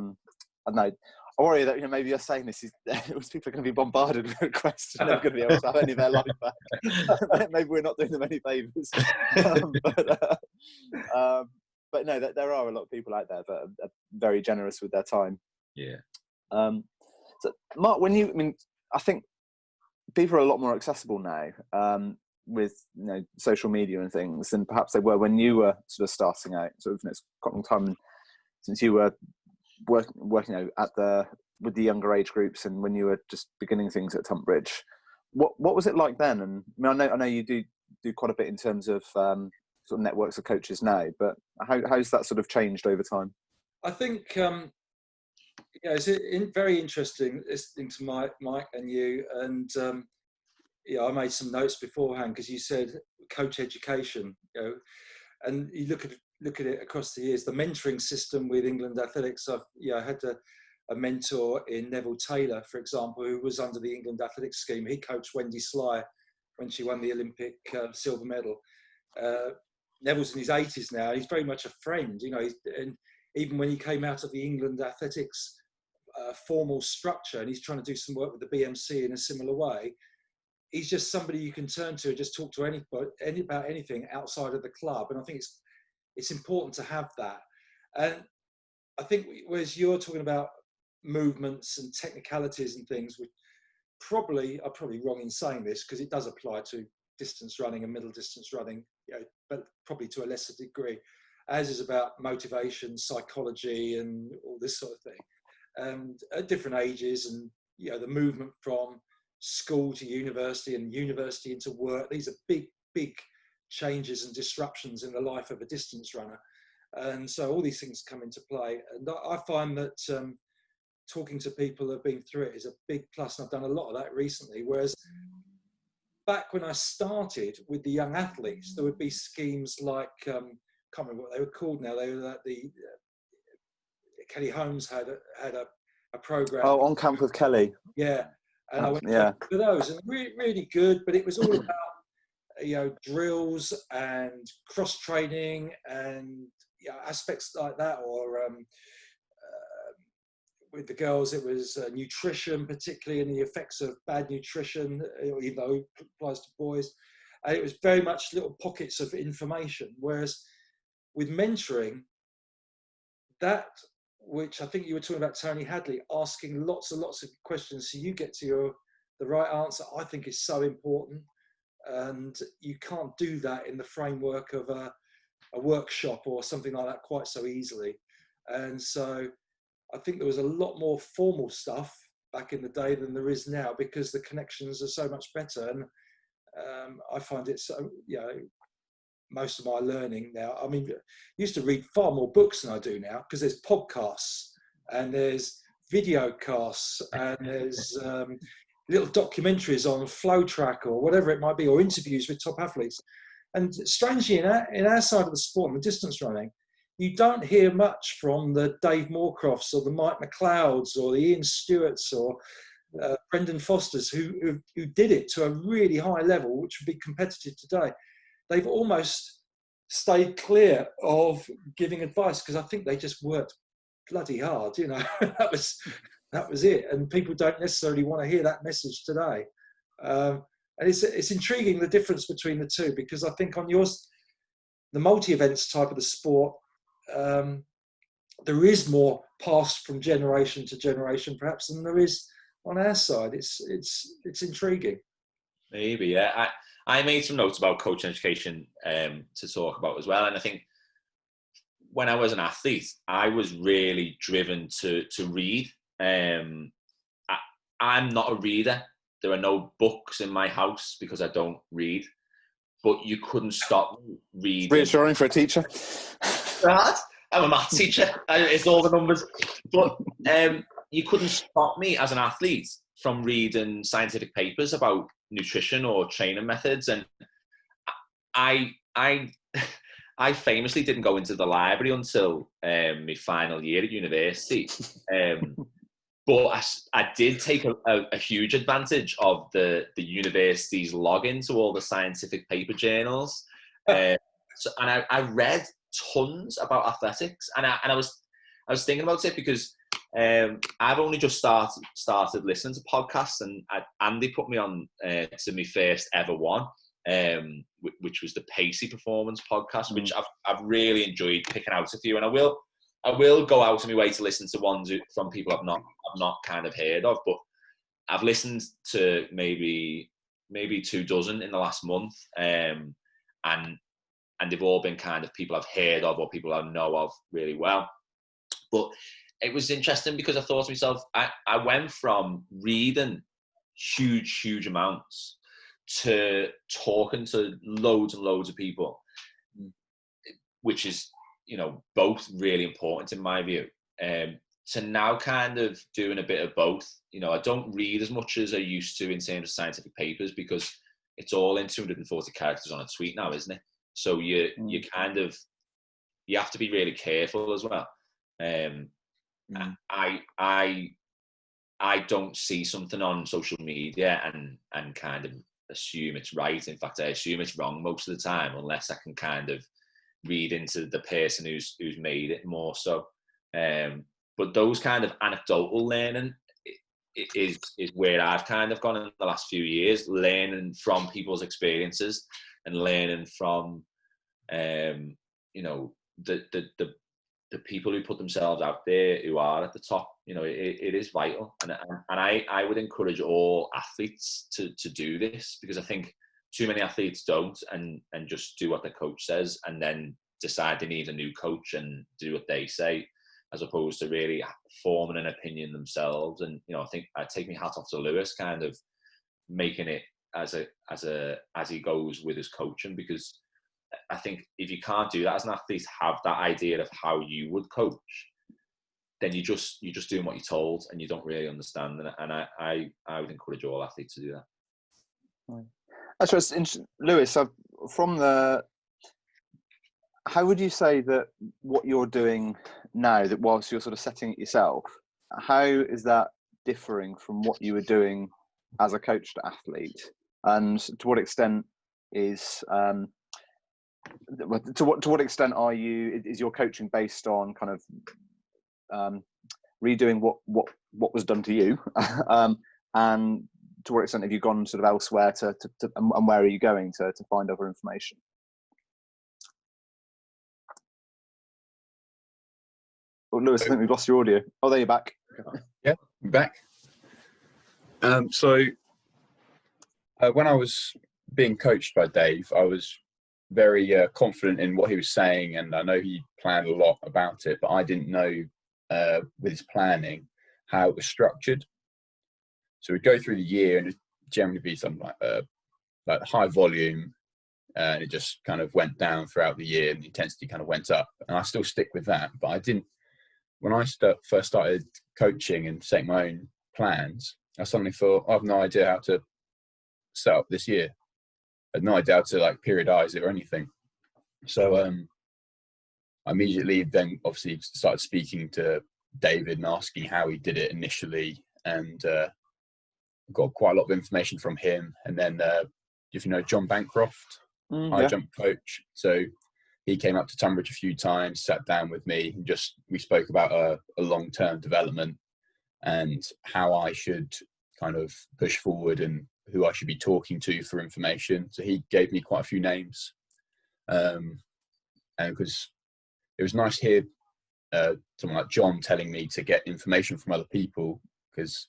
don't know. I worry that, you know, maybe you're saying this, people are going to be bombarded with requests and never going to be able to have any of their life back. Maybe we're not doing them any favours. But no, there are a lot of people out there that are very generous with their time. Yeah. So Mark, I think people are a lot more accessible now with, you know, social media and things than perhaps they were when you were sort of starting out. Sort of, you know, it's quite a long time since you were working you know, with the younger age groups, and when you were just beginning things at Tonbridge. What was it like then? And I mean, I know you do do quite a bit in terms of sort of networks of coaches now, but how's that sort of changed over time? I think it's very interesting listening to Mike and you, and I made some notes beforehand because you said coach education, and you look at it across the years. The mentoring system with England Athletics, I had a mentor in Neville Taylor, for example, who was under the England Athletics scheme. He coached Wendy Sly when she won the Olympic silver medal. Neville's in his 80s now. He's very much a friend, and even when he came out of the England Athletics formal structure, and he's trying to do some work with the BMC in a similar way, he's just somebody you can turn to and just talk to anybody about anything outside of the club. And I think it's important to have that. And I think, whereas you're talking about movements and technicalities and things, which I'm probably wrong in saying this because it does apply to distance running and middle distance running, but probably to a lesser degree, as is about motivation, psychology, and all this sort of thing. And at different ages, and the movement from school to university and university into work, these are big changes and disruptions in the life of a distance runner. And so all these things come into play. And I find that talking to people who have been through it is a big plus. And I've done a lot of that recently. Whereas back when I started with the young athletes, there would be schemes like, can't remember what they were called now. They were like Kelly Holmes had a program. Oh, On Camp with Kelly. Yeah. And I went to those, and really good, but it was all about, drills and cross training and aspects like that, or with the girls, it was nutrition, particularly, and the effects of bad nutrition, even though it applies to boys. And it was very much little pockets of information. Whereas with mentoring, that, which I think you were talking about Tony Hadley, asking lots and lots of questions so you get to the right answer, I think is so important. And you can't do that in the framework of a workshop or something like that quite so easily. And so I think there was a lot more formal stuff back in the day than there is now, because the connections are so much better. And I find it so, most of my learning now, I mean, I used to read far more books than I do now, because there's podcasts and there's video casts and there's little documentaries on Flow Track or whatever it might be, or interviews with top athletes. And strangely, in our side of the sport, in the distance running, you don't hear much from the Dave Moorcrofts or the Mike McLeods or the Ian Stewarts or Brendan Fosters who did it to a really high level, which would be competitive today. They've almost stayed clear of giving advice because I think they just worked bloody hard. That was it. And people don't necessarily want to hear that message today. And it's intriguing, the difference between the two, because I think on yours, the multi-events type of the sport, there is more passed from generation to generation, perhaps, than there is on our side. It's intriguing. Maybe, yeah. I made some notes about coaching education to talk about as well. And I think when I was an athlete, I was really driven to read. I'm not a reader. There are no books in my house because I don't read. But you couldn't stop reading. Reassuring for a teacher. Right? I'm a maths teacher. It's all the numbers. But you couldn't stop me as an athlete from reading scientific papers about nutrition or training methods. And I famously didn't go into the library until my final year at university. But I did take a huge advantage of the university's login to all the scientific paper journals. And I read tons about athletics, and I was thinking about it because I've only just started listening to podcasts, and Andy put me on to my first ever one, which was the Pacey Performance podcast, which I've really enjoyed picking out a few, and I will go out of my way to listen to ones from people I've not kind of heard of, but I've listened to maybe 24 in the last month, and they've all been kind of people I've heard of or people I know of really well. But it was interesting because I thought to myself, I went from reading huge amounts to talking to loads and loads of people, which is, you know, both really important in my view. To now kind of doing a bit of both. You know, I don't read as much as I used to in terms of scientific papers, because it's all in 240 characters on a tweet now, isn't it? So you kind of, you have to be really careful as well. I don't see something on social media and kind of assume it's right. In fact, I assume it's wrong most of the time, unless I can kind of read into the person who's made it more so. But those kind of anecdotal learning is where I've kind of gone in the last few years, learning from people's experiences and learning from, you know, the people who put themselves out there, who are at the top. You know, it is vital, and I would encourage all athletes to do this, because I think too many athletes don't, and just do what the coach says, and then decide they need a new coach and do what they say, as opposed to really forming an opinion themselves. And, you know, I think I take my hat off to Lewis, kind of making it as he goes with his coaching, because I think if you can't do that as an athlete, have that idea of how you would coach, then you're just doing what you're told, and you don't really understand. And I would encourage all athletes to do that. That's interesting, Lewis. How would you say that what you're doing now, that whilst you're sort of setting it yourself, how is that differing from what you were doing as a coach to athlete? And to what extent is to what extent is your coaching based on kind of redoing what was done to you, and to what extent have you gone sort of elsewhere to and where are you going to find other information? Oh, Lewis, I think we've lost your audio. Oh, there you're back. Yeah, I'm back. So when I was being coached by Dave, I was very confident in what he was saying, and I know he planned a lot about it, but I didn't know with his planning how it was structured. So we'd go through the year, and it'd generally be something like high volume, and it just kind of went down throughout the year, and the intensity kind of went up. And I still stick with that, but I didn't. When I first started coaching and setting my own plans, I suddenly thought, I have no idea how to set up this year. I had no idea how to like periodize it or anything. So I immediately then obviously started speaking to David and asking how he did it initially, and got quite a lot of information from him. And then if you know John Bancroft, high jump coach, so he came up to Tonbridge a few times, sat down with me, and we spoke about a long-term development and how I should kind of push forward and who I should be talking to for information. So he gave me quite a few names, and because it was nice to hear someone like John telling me to get information from other people, because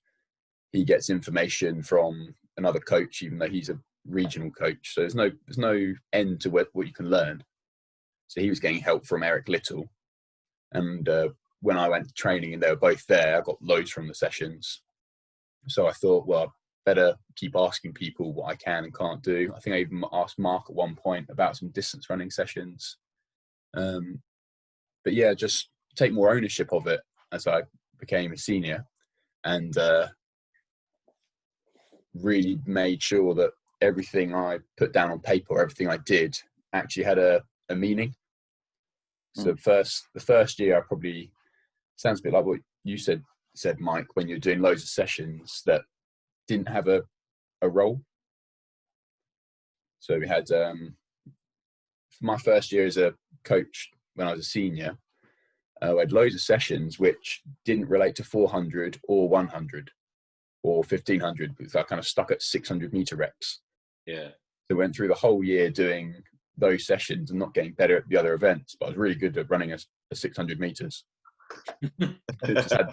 he gets information from another coach, even though he's a regional coach. So there's no end to what you can learn. So he was getting help from Eric Little, and when I went to training and they were both there, I got loads from the sessions. So I thought, well, I better keep asking people what I can and can't do. I think I even asked Mark at one point about some distance running sessions. But yeah, just take more ownership of it as I became a senior, and really made sure that everything I put down on paper, everything I did, actually had a meaning. So the first year, I probably, sounds a bit like what you said, Mike, when you're doing loads of sessions that didn't have a role. So we had, for my first year as a coach, when I was a senior, I had loads of sessions which didn't relate to 400 or 100 or 1500, because I kind of stuck at 600 meter reps. Yeah. So I went through the whole year doing those sessions and not getting better at the other events, but I was really good at running a 600 meters. I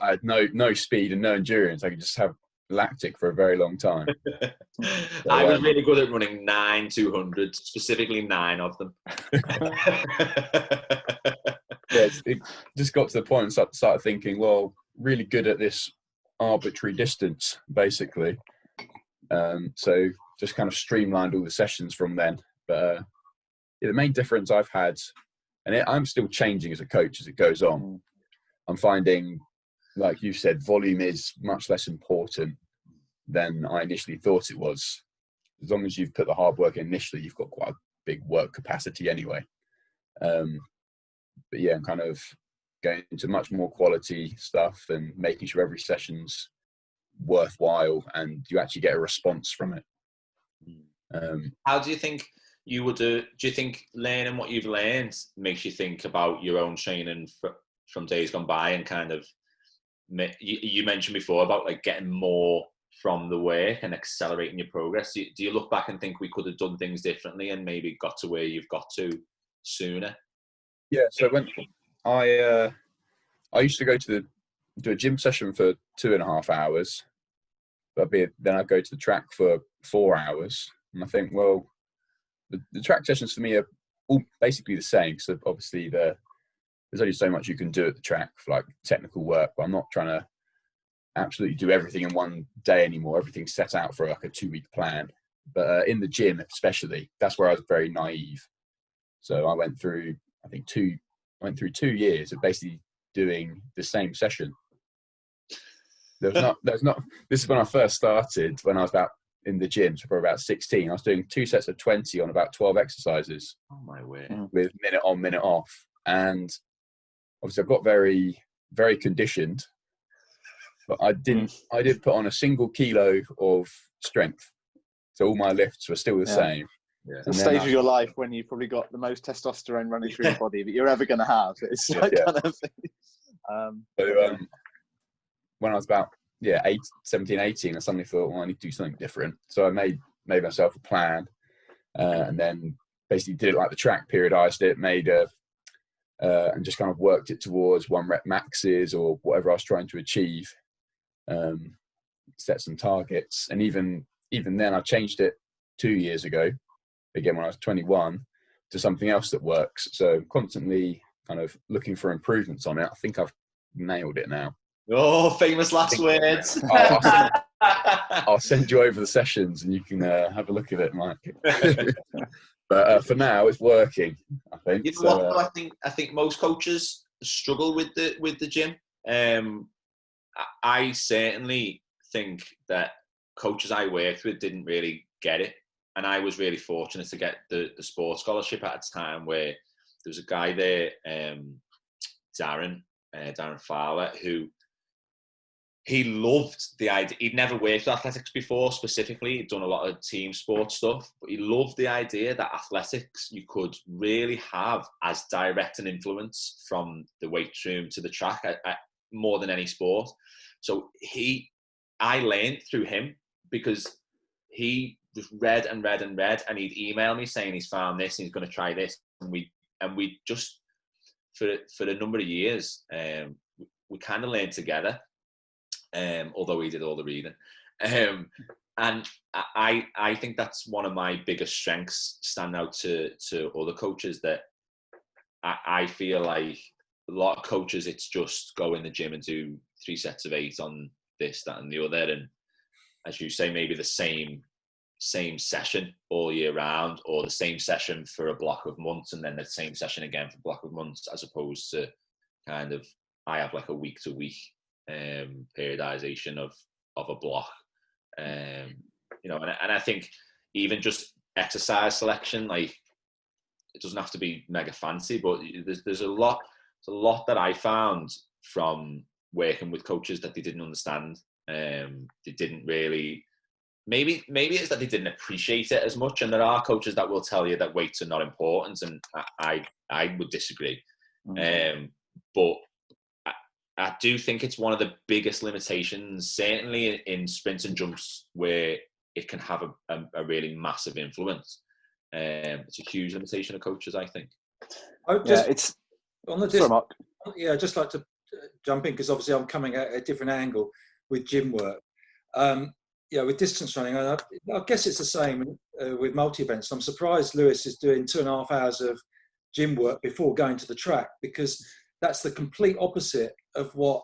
had no speed and no endurance. I could just have lactic for a very long time. So, I was really good at running 9 200s, specifically 9 of them. Yes, it just got to the point and started thinking, well, really good at this arbitrary distance, basically. So just kind of streamlined all the sessions from then. But the main difference I've had, and I'm still changing as a coach as it goes on, I'm finding, like you said, volume is much less important than I initially thought it was. As long as you've put the hard work in initially, you've got quite a big work capacity anyway. But yeah, I'm kind of going into much more quality stuff and making sure every session's worthwhile and you actually get a response from it. How do you think you would do you think learning what you've learned makes you think about your own training from days gone by, and kind of, you mentioned before about like getting more from the work and accelerating your progress? Do you look back and think we could have done things differently and maybe got to where you've got to sooner? Yeah, so when I used to go to do a gym session for 2.5 hours, but then I'd go to the track for 4 hours, and I think, well, the track sessions for me are all basically the same. So obviously there's only so much you can do at the track for like technical work, but I'm not trying to absolutely do everything in one day anymore. Everything's set out for like a 2-week plan. But in the gym especially, that's where I was very naive. So I went through 2 years of basically doing the same session. There's not. This is when I first started, when I was in the gym, so for about 16. I was doing 2 sets of 20 on about 12 exercises. Oh my word! With minute on, minute off, and obviously I've got very, very conditioned, but I didn't put on a single kilo of strength, so all my lifts were still the same. Yeah. It's the stage of your life when you've probably got the most testosterone running through your body that you're ever going to have. It's that kind of thing. When I was about 17, 18, I suddenly thought, well, I need to do something different. So I made myself a plan, and then basically did it like the track, periodized it, and just kind of worked it towards 1 rep maxes or whatever I was trying to achieve. Set some targets, and even then I changed it 2 years ago, again when I was 21, to something else that works. So constantly kind of looking for improvements on it. I think I've nailed it now. Oh, famous last words. I'll send you over the sessions and you can have a look at it, Mike. But for now, it's working, I think. You know what? I think most coaches struggle with the gym. I certainly think that coaches I worked with didn't really get it, and I was really fortunate to get the sports scholarship at a time where there was a guy there, Darren Fowler, who he loved the idea. He'd never worked with athletics before specifically. He'd done a lot of team sports stuff, but he loved the idea that athletics, you could really have as direct an influence from the weight room to the track more than any sport. So I learned through him, because he just read and read and read, and he'd email me saying he's found this and he's going to try this. And we just, for a number of years, we kind of learned together. Although he did all the reading. And I think that's one of my biggest strengths, stand out to other coaches, that I feel like a lot of coaches, it's just go in the gym and do 3 sets of 8 on this, that and the other. And as you say, maybe the same session all year round, or the same session for a block of months, and then the same session again for a block of months, as opposed to kind of, I have like a week to week periodization of a block, and I think even just exercise selection, like, it doesn't have to be mega fancy, but there's a lot that I found from working with coaches that they didn't understand. They didn't really, maybe it's that they didn't appreciate it as much, and there are coaches that will tell you that weights are not important, and I would disagree. But I do think it's one of the biggest limitations, certainly in sprints and jumps, where it can have a really massive influence. It's a huge limitation of coaches, I think. I'd just like to jump in, because obviously I'm coming at a different angle with gym work. With distance running, I guess it's the same with multi-events. I'm surprised Lewis is doing 2.5 hours of gym work before going to the track, because that's the complete opposite of what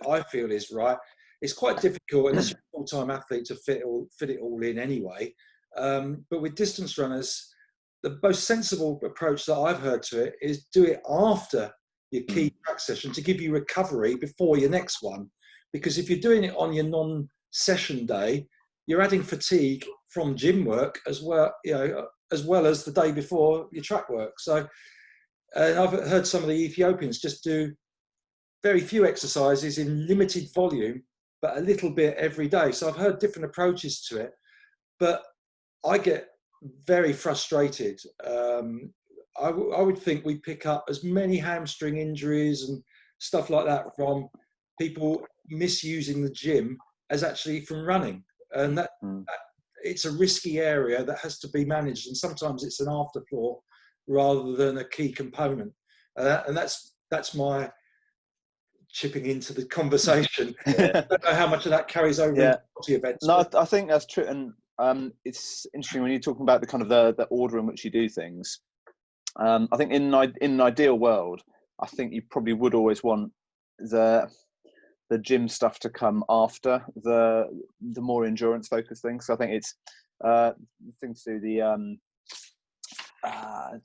I feel is right. it's quite difficult unless you're a full-time athlete to fit it all in anyway. But with distance runners, the most sensible approach that I've heard to it is do it after your key track session to give you recovery before your next one. Because if you're doing it on your non-session day, you're adding fatigue from gym work as well, as well as the day before your track work. So, and I've heard some of the Ethiopians just do very few exercises in limited volume, but a little bit every day. So I've heard different approaches to it, but I get very frustrated. I would think we pick up as many hamstring injuries and stuff like that from people misusing the gym as actually from running. And that it's a risky area that has to be managed. And sometimes it's an afterthought rather than a key component. And that's my chipping into the conversation. I don't know how much of that carries over into events. No, I think that's true. And it's interesting when you're talking about the kind of the order in which you do things. I think in an ideal world, I think you probably would always want the gym stuff to come after the more endurance focused things. So I think it's the thing to do I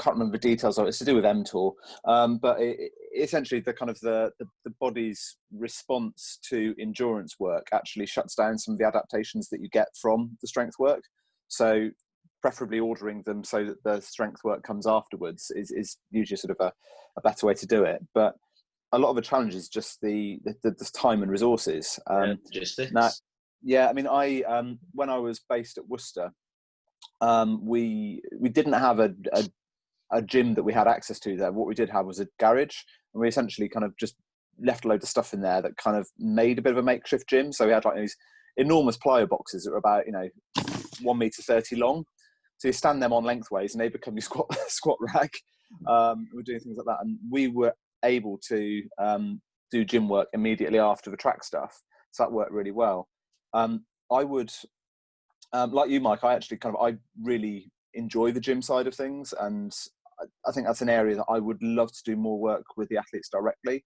can't remember the details of it. It's to do with mTOR, but essentially the kind of the body's response to endurance work actually shuts down some of the adaptations that you get from the strength work. So preferably ordering them so that the strength work comes afterwards is usually sort of a better way to do it. But a lot of the challenge is just the time and resources. Logistics. I mean, when I was based at Worcester, we didn't have a gym that we had access to there. What we did have was a garage, and we essentially kind of just left a load of stuff in there that kind of made a bit of a makeshift gym. So we had like these enormous plyo boxes that were about 1.30 meters long. So you stand them on lengthways and they become your squat rack. We're doing things like that, and we were able to do gym work immediately after the track stuff. So that worked really well. I would, like you, Mike, I really enjoy the gym side of things, and I think that's an area that I would love to do more work with the athletes directly.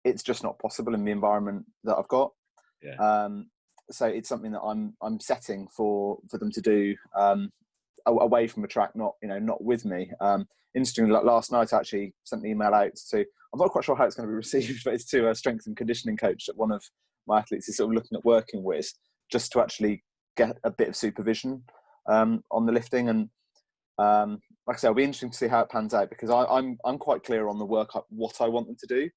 It's just not possible in the environment that I've got. So it's something that I'm setting for them to do away from the track, not with me. Interestingly, like last night, I actually sent an email out to, I'm not quite sure how it's going to be received, but it's to a strength and conditioning coach that one of my athletes is sort of looking at working with, just to actually get a bit of supervision on the lifting. And like I say, it'll be interesting to see how it pans out, because I'm quite clear on the work, what I want them to do.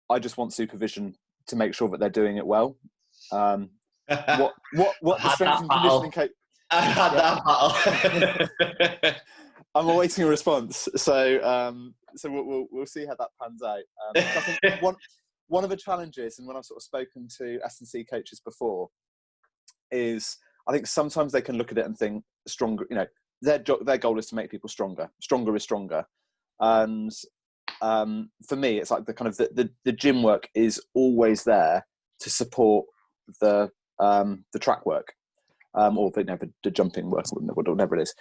I just want supervision to make sure that they're doing it well. What the strength and conditioning coach... I had that battle. I'm awaiting a response, so we'll see how that pans out. I think one of the challenges, and when I've sort of spoken to S&C coaches before, is I think sometimes they can look at it and think stronger. Their goal is to make people stronger. Stronger is stronger, and for me, it's like the kind of the gym work is always there to support the track work, or the jumping work, whatever it is.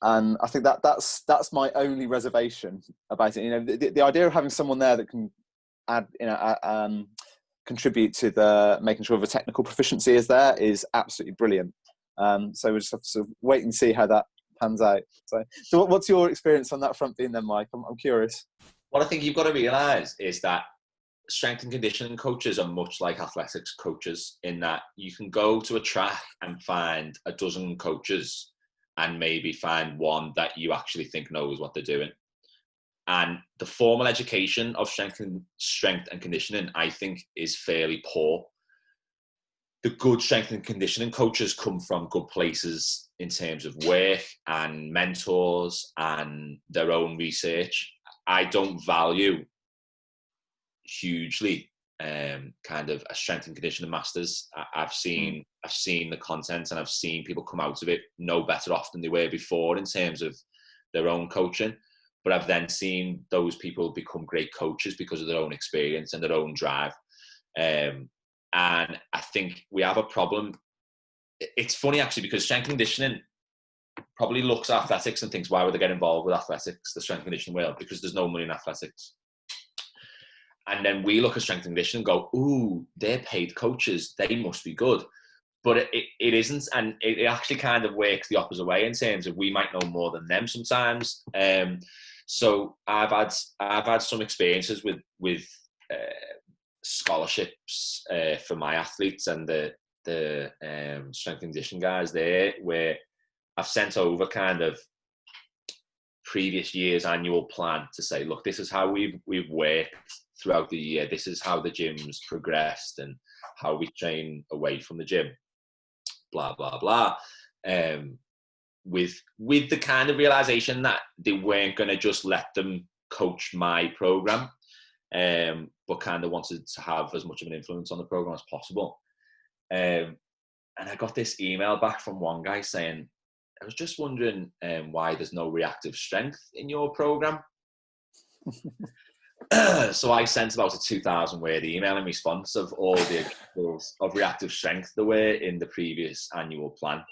And I think that's my only reservation about it. The idea of having someone there that can add, contribute to the making sure the technical proficiency is there is absolutely brilliant. So we just have to sort of wait and see how that pans out. So what's your experience on that front being then, Mike? I'm curious. What I think you've got to realise is that strength and conditioning coaches are much like athletics coaches, in that you can go to a track and find a dozen coaches and maybe find one that you actually think knows what they're doing. And the formal education of strength and conditioning, I think, is fairly poor. The good strength and conditioning coaches come from good places in terms of work and mentors and their own research. I don't value hugely kind of a strength and conditioning masters. I've seen the content, and I've seen people come out of it no better off than they were before in terms of their own coaching. But I've then seen those people become great coaches because of their own experience and their own drive. And I think we have a problem. It's funny actually, because strength and conditioning probably looks at athletics and thinks, why would they get involved with athletics, the strength and conditioning world? Because there's no money in athletics. And then we look at strength and conditioning and go, ooh, they're paid coaches, they must be good. But it isn't, and it actually kind of works the opposite way in terms of we might know more than them sometimes. So I've had some experiences with scholarships for my athletes and the strength and conditioning guys there, where I've sent over kind of previous year's annual plan to say, look, this is how we've worked throughout the year. This is how the gym's progressed and how we train away from the gym. Blah blah blah. With the kind of realization that they weren't going to just let them coach my program, but kind of wanted to have as much of an influence on the program as possible. And I got this email back from one guy saying, I was just wondering why there's no reactive strength in your program. So I sent about a 2,000 word email in response of all the examples of reactive strength there were in the previous annual plan,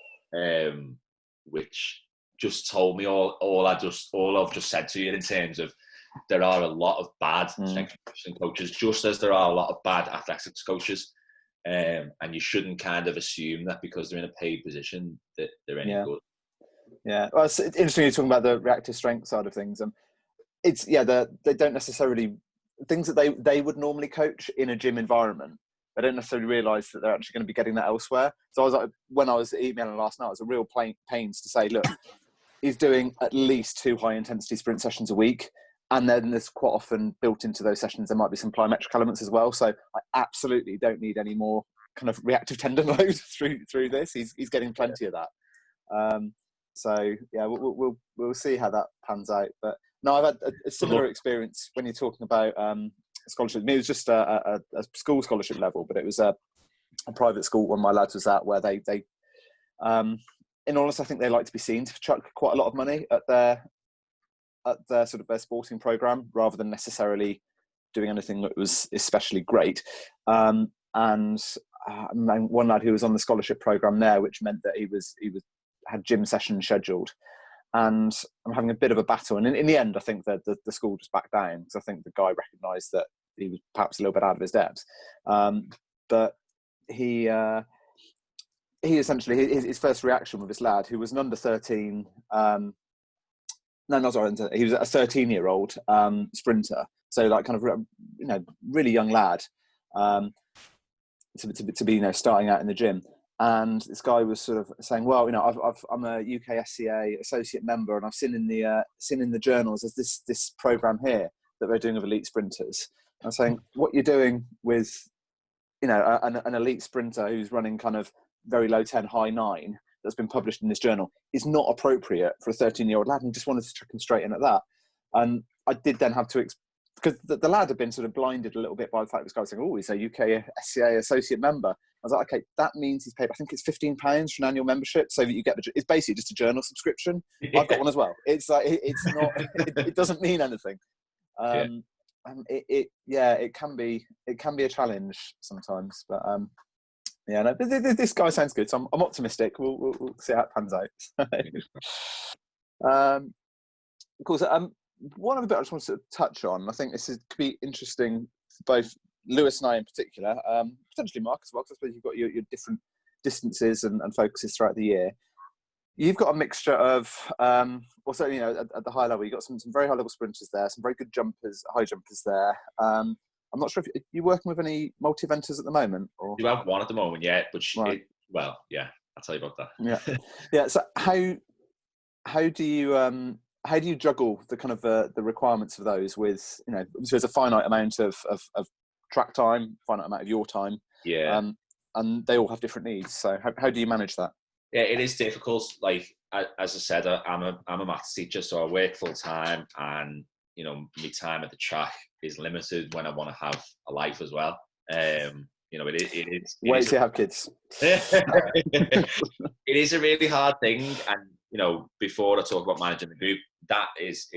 which just told me all I've just said to you in terms of there are a lot of bad strength conditioning coaches, just as there are a lot of bad athletics coaches, and you shouldn't kind of assume that because they're in a paid position that they're any good. Yeah, well, it's interesting you're talking about the reactive strength side of things. They don't necessarily things that they would normally coach in a gym environment. They don't necessarily realise that they're actually going to be getting that elsewhere. So I was like, when I was emailing last night, it was a real pains to say, look, he's doing at least 2 high intensity sprint sessions a week, and then there's quite often built into those sessions there might be some plyometric elements as well. So I absolutely don't need any more kind of reactive tendon load through this. He's getting plenty of that. So yeah, we'll see how that pans out. But no, I've had a similar experience when you're talking about scholarship. I mean, it was just a school scholarship level, but it was a private school one of my lads was at, where they in all honesty, I think they like to be seen to chuck quite a lot of money at their sort of their sporting program, rather than necessarily doing anything that was especially great. And one lad who was on the scholarship program there, which meant that he had gym sessions scheduled, and I'm having a bit of a battle. And in the end, I think that the school just backed down, because I think the guy recognised that he was perhaps a little bit out of his depth. But he essentially, his first reaction with this lad, who was an under 13, he was a 13-year-old sprinter, so like kind of really young lad, to be starting out in the gym. And this guy was sort of saying, well, I'm a UK SCA associate member, and I've seen in the journals there's this program here that they're doing of elite sprinters. I'm saying, what you're doing with an elite sprinter who's running kind of very low 10, high 9 that's been published in this journal is not appropriate for a 13-year-old lad, and just wanted to chuck him straight in at that. And I did then have to because the lad had been sort of blinded a little bit by the fact this guy was saying, oh, he's a UK SCA associate member. I was like, okay, that means he's paid, I think it's £15 for an annual membership, so that you get it's basically just a journal subscription. Yeah. I've got one as well. It's like, it's not, it doesn't mean anything. And it can be a challenge sometimes, but this guy sounds good, so I'm optimistic. We'll see how it pans out. Of course, one of the bits I just wanted to touch on, I think this could be interesting for both Lewis and I in particular, potentially Mark as well, because I suppose you've got your different distances and focuses throughout the year. You've got a mixture of, certainly at the high level, you've got some very high level sprinters there, some very good high jumpers there. I'm not sure if you're working with any multi-eventers at the moment. Or? You have one at the moment, yeah, but right. I'll tell you about that. Yeah. So how do you juggle the kind of the requirements of those with so there's a finite amount of track time, finite amount of your time, and they all have different needs. So how do you manage that? Yeah, it is difficult. Like as I said, I'm a maths teacher, so I work full time, and my time at the track is limited when I want to have a life as well. It is. Wait till you have kids. It is a really hard thing, and before I talk about managing the group, that is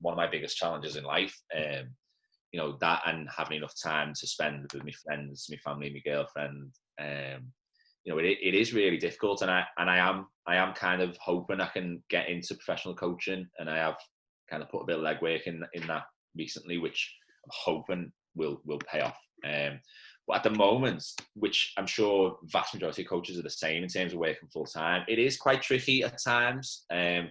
one of my biggest challenges in life. That and having enough time to spend with my friends, my family, my girlfriend. It is really difficult, and I am kind of hoping I can get into professional coaching, and I have kind of put a bit of legwork in that recently, which I'm hoping will pay off. But at the moment, which I'm sure vast majority of coaches are the same in terms of working full time, it is quite tricky at times. And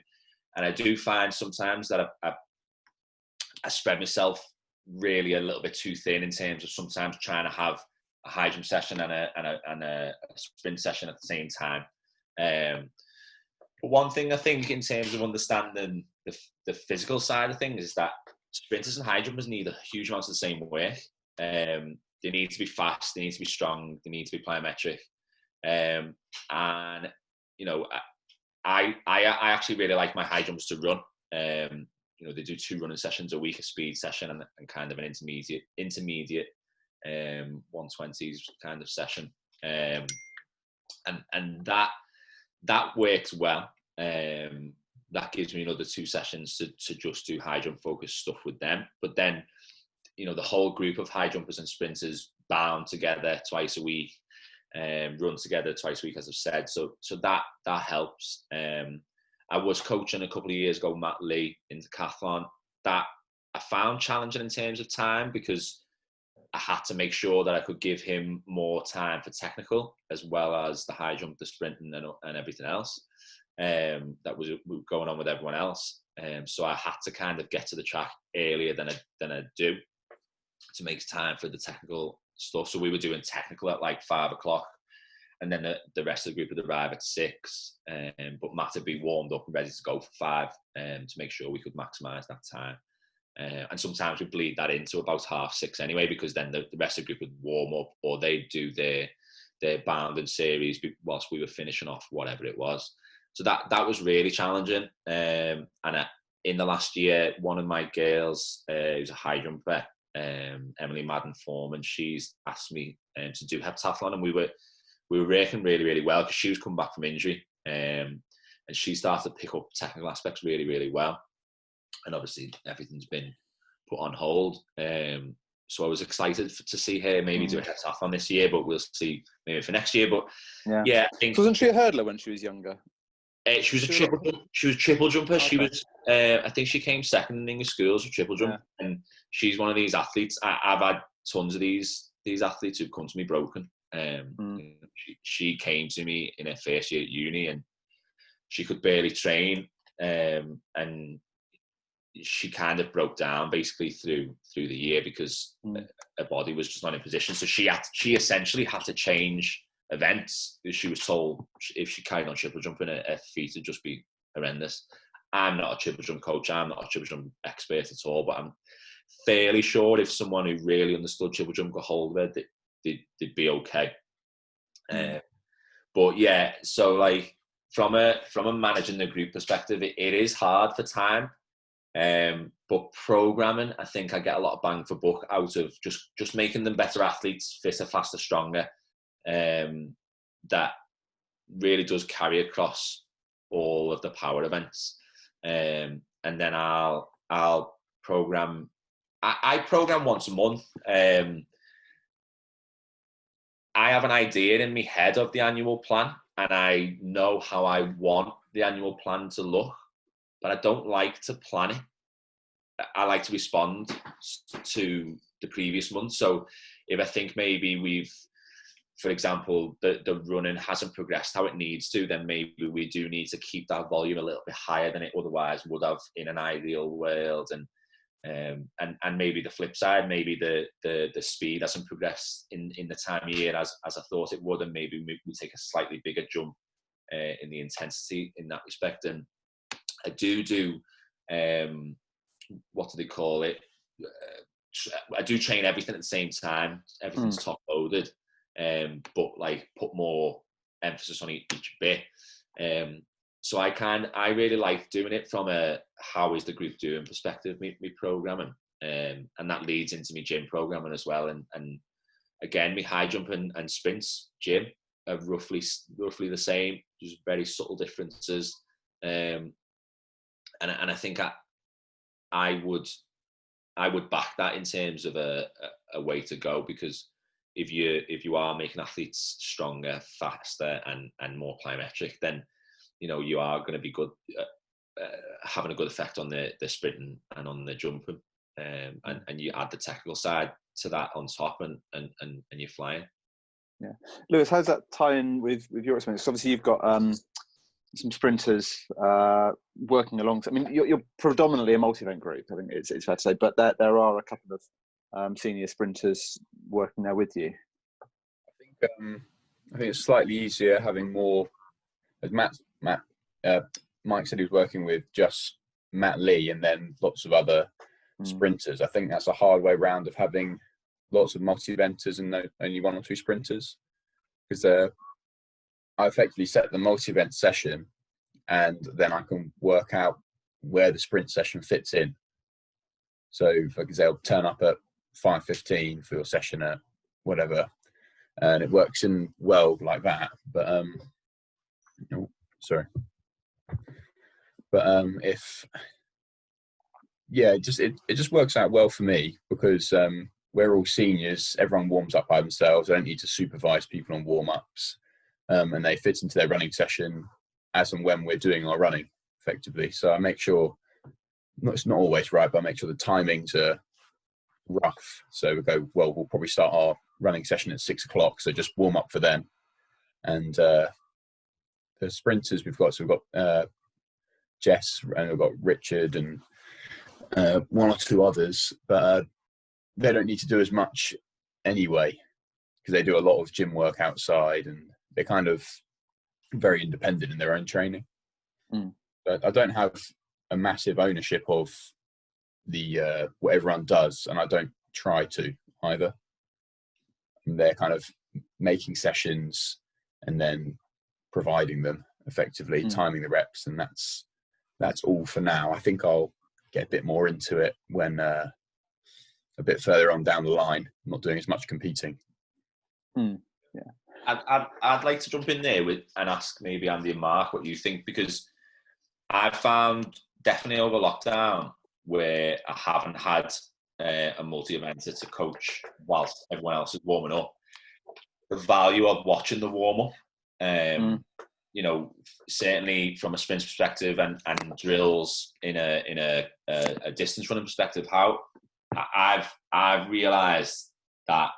I do find sometimes that I spread myself really a little bit too thin in terms of sometimes trying to have a high jump session and a sprint session at the same time. But one thing I think in terms of understanding the physical side of things is that sprinters and high jumpers need a huge amount of the same work. They need to be fast, they need to be strong, they need to be plyometric. And, you know, I actually really like my high jumpers to run. You know, they do 2 running sessions a week, a speed session and kind of an intermediate 120s kind of session. And that works well. That gives me another 2 sessions to just do high jump focused stuff with them. But then, you know, the whole group of high jumpers and sprinters bound together twice a week, run together twice a week, as I've said. So that helps. I was coaching a couple of years ago, Matt Lee, in decathlon. That I found challenging in terms of time because I had to make sure that I could give him more time for technical as well as the high jump, the sprinting and everything else that was going on with everyone else. So I had to kind of get to the track earlier than I do to make time for the technical stuff. So we were doing technical at like 5 o'clock. And then the rest of the group would arrive at 6, but Matt would be warmed up and ready to go for 5 to make sure we could maximise that time. And sometimes we bleed that into about 6:30 anyway, because then the rest of the group would warm up or they'd do their bounding series whilst we were finishing off whatever it was. So that was really challenging. And in the last year, one of my girls, who's a high jumper, Emily Madden Foreman, she's asked me to do heptathlon, and we were working really, really well because she was coming back from injury, and she started to pick up technical aspects really, really well. And obviously everything's been put on hold. So I was excited to see her maybe do a heptathlon this year, but we'll see maybe for next year. But yeah, I think, so wasn't she a hurdler when she was younger? She was a triple jumper. Okay. She was. I think she came second in English schools for triple jump, and she's one of these athletes. I've had tons of these athletes who've come to me broken. She came to me in her first year at uni and she could barely train, and she kind of broke down basically through the year because her body was just not in position. So she essentially had to change events. She was told if she carried on triple jumping, her feet would just be horrendous. I'm not a triple jump coach, I'm not a triple jump expert at all, but I'm fairly sure if someone who really understood triple jump got hold of it, they'd be okay. But yeah, so like from a managing the group perspective, it is hard for time. But programming, I think I get a lot of bang for buck out of just making them better athletes, fitter, faster, stronger. That really does carry across all of the power events. And then I'll program. I program once a month. I have an idea in my head of the annual plan, and I know how I want the annual plan to look, but I don't like to plan it. I like to respond to the previous month. So if I think maybe we've, for example, the running hasn't progressed how it needs to, then maybe we do need to keep that volume a little bit higher than it otherwise would have in an ideal world. And maybe the flip side, maybe the speed hasn't progressed in the time of year as I thought it would, and maybe we take a slightly bigger jump in the intensity in that respect. And I do what do they call it? I do train everything at the same time. Everything's top loaded, but like put more emphasis on each bit. So I really like doing it from a how is the group doing perspective, me programming, and that leads into me gym programming as well. And again, me high jump and sprints gym are roughly the same, just very subtle differences. And I think I would back that in terms of a way to go, because if you are making athletes stronger, faster, and more plyometric, then you know you are going to be good, having a good effect on the sprinting and on the jumping, and you add the technical side to that on top, and you're flying. Yeah, Lewis, how's that tie in with your experience? 'Cause obviously, you've got some sprinters working alongside. I mean, you're predominantly a multi-event group. I think it's fair to say, but there are a couple of senior sprinters working there with you. I think it's slightly easier having more. As Mike said, he was working with just Matt Lee and then lots of other sprinters. I think that's a hard way round of having lots of multi-eventers and only one or two sprinters, because I effectively set the multi-event session and then I can work out where the sprint session fits in. So for example, I'll turn up at 5:15 for your session at whatever, and it works in well like that. But it just works out well for me, because we're all seniors, everyone warms up by themselves. I don't need to supervise people on warm-ups, and they fit into their running session as and when we're doing our running effectively. So I make sure, it's not always right, but I make sure the timings are rough. So we'll probably start our running session at 6 o'clock, so just warm up for them. And the sprinters we've got Jess, and we've got Richard, and one or two others, but they don't need to do as much anyway, because they do a lot of gym work outside, and they're kind of very independent in their own training. But I don't have a massive ownership of the what everyone does, and I don't try to either. And they're kind of making sessions and then providing them effectively, timing the reps, and that's all for now. I think I'll get a bit more into it when a bit further on down the line, I'm not doing as much competing. I'd like to jump in there and ask maybe Andy and Mark what you think, because I've found definitely over lockdown where I haven't had a multi-eventer to coach whilst everyone else is warming up, the value of watching the warm-up, certainly from a sprint perspective and drills in a distance running perspective, how I've realised that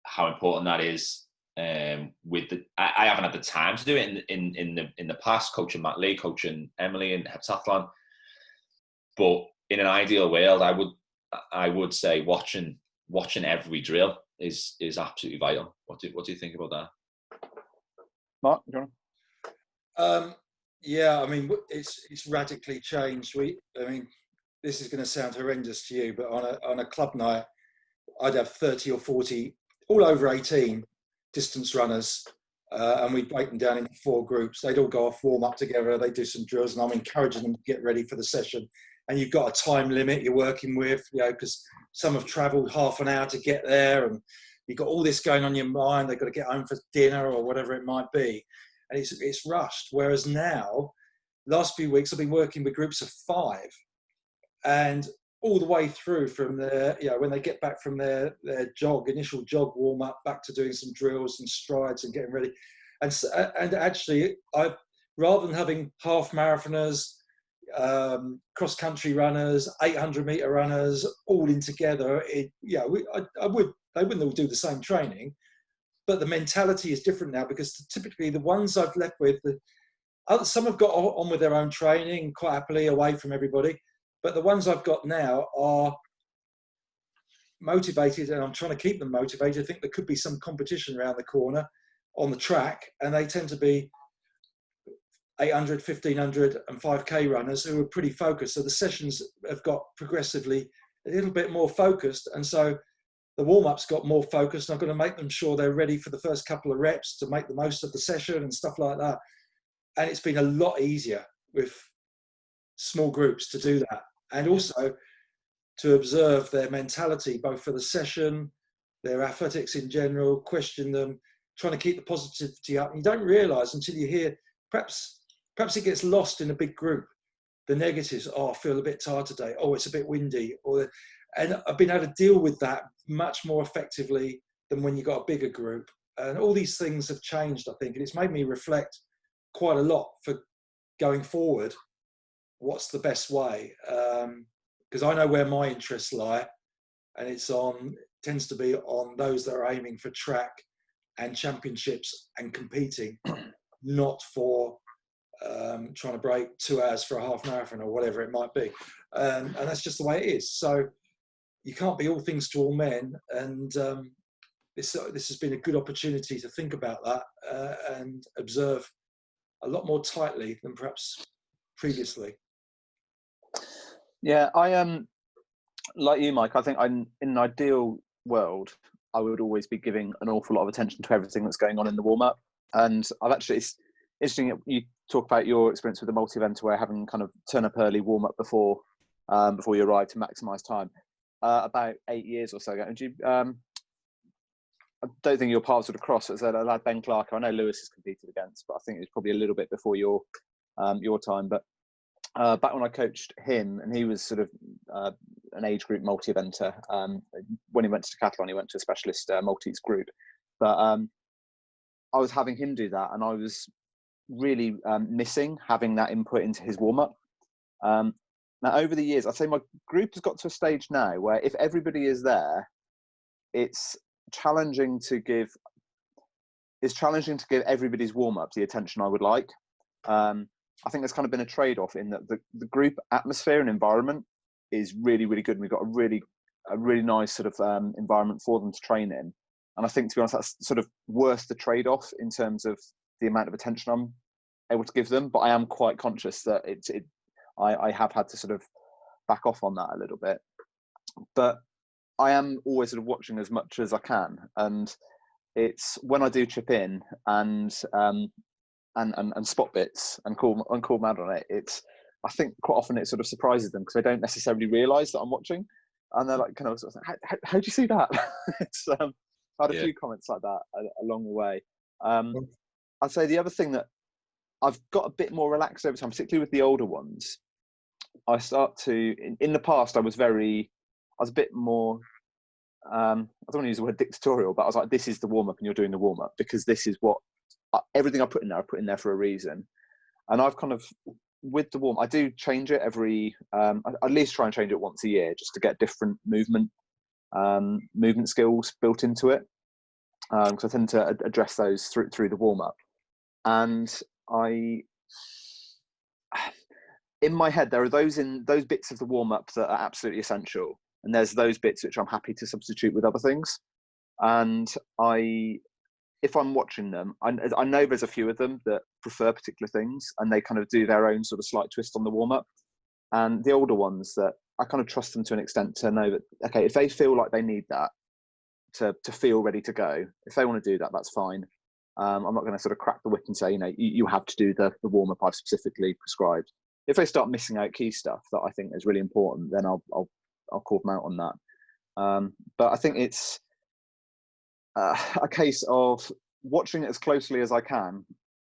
how important that is. I haven't had the time to do it in the past, coaching Matt Lee, coaching Emily in heptathlon, but in an ideal world, I would say watching every drill is absolutely vital. What do you think about that, Mark? Do you want? Yeah, I mean, it's radically changed. This is going to sound horrendous to you, but on a club night, I'd have 30 or 40, all over 18 distance runners, and we'd break them down into 4 groups. They'd all go off, warm up together, they do some drills, and I'm encouraging them to get ready for the session. And you've got a time limit you're working with, because some have travelled half an hour to get there, and you've got all this going on in your mind. They've got to get home for dinner or whatever it might be, and it's rushed. Whereas now, last few weeks I've been working with groups of 5, and all the way through from when they get back from their initial jog warm up, back to doing some drills and strides and getting ready. And actually, rather than having half marathoners, cross country runners, 800 meter runners, all in together, they wouldn't all do the same training, but the mentality is different now, because typically the ones I've left with, some have got on with their own training quite happily away from everybody. But the ones I've got now are motivated, and I'm trying to keep them motivated. I think there could be some competition around the corner on the track, and they tend to be 800, 1500 and 5K runners who are pretty focused. So the sessions have got progressively a little bit more focused, and so the warm-up's got more focused. I'm going to make them sure they're ready for the first couple of reps to make the most of the session and stuff like that. And it's been a lot easier with small groups to do that. And also to observe their mentality, both for the session, their athletics in general, question them, trying to keep the positivity up. And you don't realise until you hear, perhaps it gets lost in a big group, the negatives. Oh, I feel a bit tired today. Oh, it's a bit windy. And I've been able to deal with that much more effectively than when you've got a bigger group. And all these things have changed, I think. And it's made me reflect quite a lot for going forward. What's the best way? Because I know where my interests lie, and it's on tends to be on those that are aiming for track and championships and competing, not for trying to break 2 hours for a half marathon or whatever it might be. And that's just the way it is. So you can't be all things to all men. And this has been a good opportunity to think about that and observe a lot more tightly than perhaps previously. Yeah, I like you, Mike. I think in an ideal world, I would always be giving an awful lot of attention to everything that's going on in the warm-up. And it's interesting that you talk about your experience with the multi-eventer, where having kind of turn up early, warm up before you arrive to maximise time. About 8 years or so ago, and I don't think your paths would have crossed. As a lad, Ben Clark, I know Lewis has competed against, but I think it was probably a little bit before your time. But back when I coached him, and he was sort of an age group multi-eventer. When he went to decathlon, he went to a specialist multis group. But I was having him do that, and I was really missing having that input into his warm-up. Now, over the years, I'd say my group has got to a stage now where if everybody is there, it's challenging to give everybody's warm-up the attention I would like. I think there's kind of been a trade-off in that the group atmosphere and environment is really, really good. And we've got a really nice sort of environment for them to train in. And I think, to be honest, that's sort of worth the trade-off in terms of the amount of attention I'm able to give them. But I am quite conscious that I have had to sort of back off on that a little bit. But I am always sort of watching as much as I can. And it's when I do chip in and spot bits and call them out on it, I think quite often it sort of surprises them because they don't necessarily realise that I'm watching. And they're like, kind of, how do you see that? I've had a few comments like that along the way. I'd say the other thing that I've got a bit more relaxed over time, particularly with the older ones. I start to, in the past, I was a bit more, I don't want to use the word dictatorial, but I was like, this is the warm-up and you're doing the warm-up because this is what, everything I put in there for a reason. And I've kind of, with the warm, I do change it every, I at least try and change it once a year just to get different movement skills built into it. Because I tend to address those through the warm-up. And in my head, there are those bits of the warm-up that are absolutely essential. And there's those bits which I'm happy to substitute with other things. And if I'm watching them, I know there's a few of them that prefer particular things and they kind of do their own sort of slight twist on the warm-up. And the older ones that I kind of trust them to an extent to know that, okay, if they feel like they need that to feel ready to go, if they want to do that, that's fine. I'm not going to sort of crack the whip and say, you have to do the warm-up I've specifically prescribed. If they start missing out key stuff that I think is really important, then I'll call them out on that. But I think it's a case of watching it as closely as I can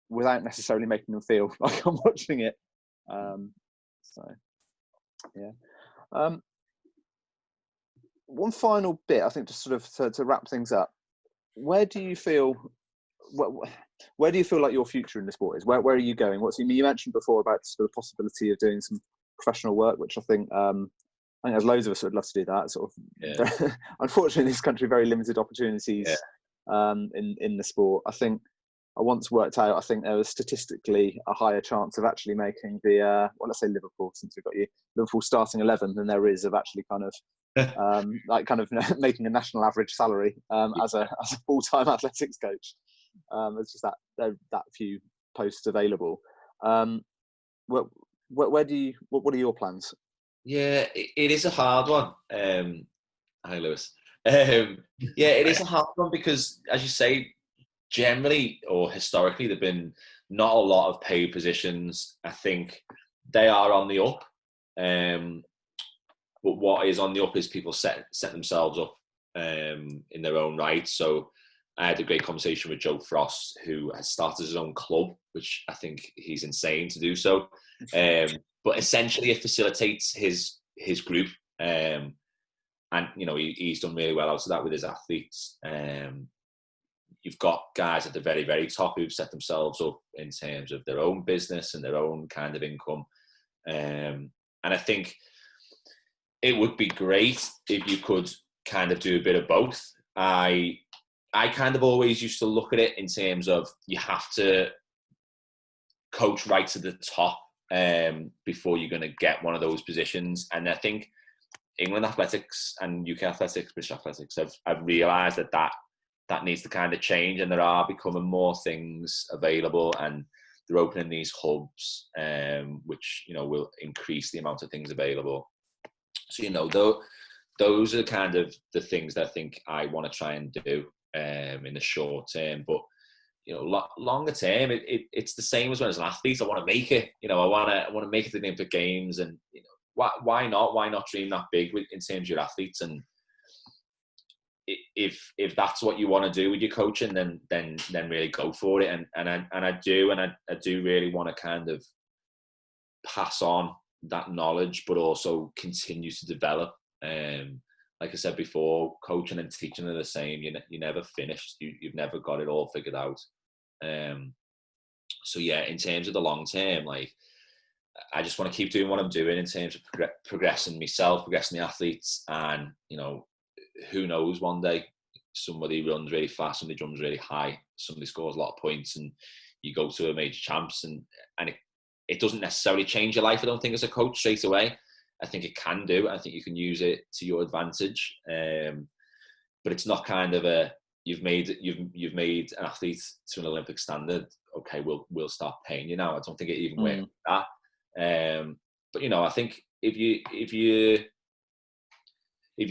without necessarily making them feel like I'm watching it. One final bit, I think, just sort of to wrap things up. Where do you feel like your future in the sport is? Where are you going? You mentioned before about sort of the possibility of doing some professional work, which I think there's loads of us who would love to do that. Sort of, unfortunately, in this country, very limited opportunities in the sport. I think I once worked out. I think there was statistically a higher chance of actually making the let's say Liverpool, since we've got you, Liverpool starting 11 than there is of actually kind of making a national average salary as a full-time athletics coach. It's just that few posts available. What are your plans? Yeah, it is a hard one. Hi, Lewis. It is a hard one because, as you say, generally or historically, there've been not a lot of paid positions. I think they are on the up. But what is on the up is people set themselves up in their own right. So I had a great conversation with Joe Frost, who has started his own club, which I think he's insane to do so. But essentially it facilitates his group. And, he's done really well out of that with his athletes. You've got guys at the very, very top who've set themselves up in terms of their own business and their own kind of income. And I think it would be great if you could kind of do a bit of both. I kind of always used to look at it in terms of you have to coach right to the top before you're going to get one of those positions. And I think England athletics and UK athletics, British athletics have realised that needs to kind of change, and there are becoming more things available, and they're opening these hubs, which, you know, will increase the amount of things available. So, you know, those are kind of the things that I think I want to try and do in the short term. But, you know, longer term, it's the same as when as an athlete. I want to make it. You know, I want to make it to the Olympic Games, and, you know, why not? Why not dream that big in terms of your athletes? And if that's what you want to do with your coaching, then really go for it. And I do really want to kind of pass on that knowledge, but also continue to develop. Like I said before, coaching and teaching are the same. You never finished. You've never got it all figured out. So yeah, in terms of the long term, like, I just want to keep doing what I'm doing in terms of progressing myself, progressing the athletes, and, you know, who knows, one day somebody runs really fast, somebody jumps really high, somebody scores a lot of points, and you go to a major champs, and it doesn't necessarily change your life, I don't think, as a coach straight away. I think it can do. I think you can use it to your advantage, but it's not kind of a you've made an athlete to an Olympic standard. Okay, we'll start paying you now. I don't think it even works like that. But, you know, I think if you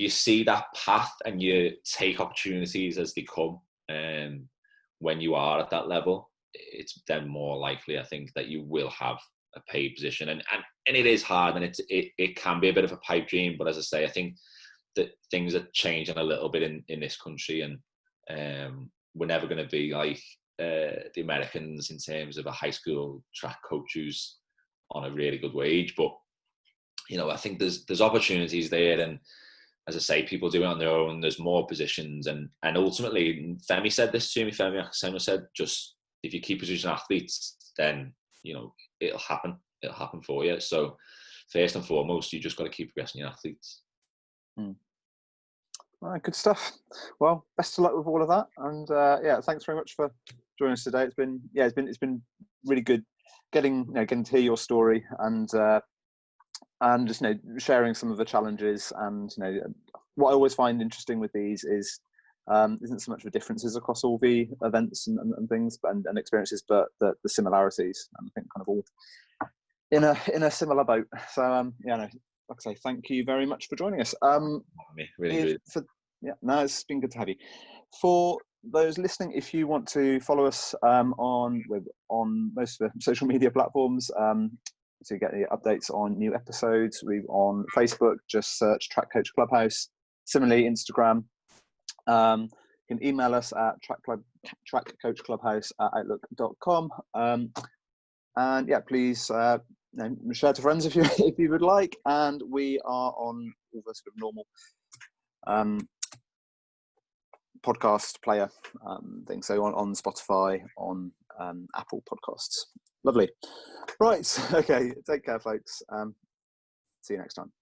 see that path and you take opportunities as they come, when you are at that level, it's then more likely, I think, that you will have a paid position. And it is hard, and it can be a bit of a pipe dream. But as I say, I think that things are changing a little bit in this country, and we're never going to be like the Americans in terms of a high school track coach who's on a really good wage. But, you know, I think there's opportunities there, and as I say, people do it on their own. There's more positions, and ultimately, Femi said this to me. Femi Akasema said, just if you keep producing athletes, then, you know, it'll happen. It'll happen for you. So first and foremost, you just got to keep progressing your athletes. All right, good stuff. Well, best of luck with all of that, and yeah, thanks very much for joining us today. It's been really good getting to hear your story, and just, you know, sharing some of the challenges. And, you know, what I always find interesting with these is isn't so much the differences across all the events and things and experiences, but the similarities, and I think kind of all in a similar boat. So yeah, no, like I say, thank you very much for joining us. Really good. It's been good to have you. For those listening, if you want to follow us on most of the social media platforms, to get the updates on new episodes, we're on Facebook, just search Track Coach Clubhouse. Similarly, Instagram. You can email us at trackcoachclubhouse@outlook.com. And yeah, please share to friends if you would like. And we are on all the sort of normal podcast player things. So on Spotify, on Apple Podcasts. Lovely. Right. Okay. Take care, folks. See you next time.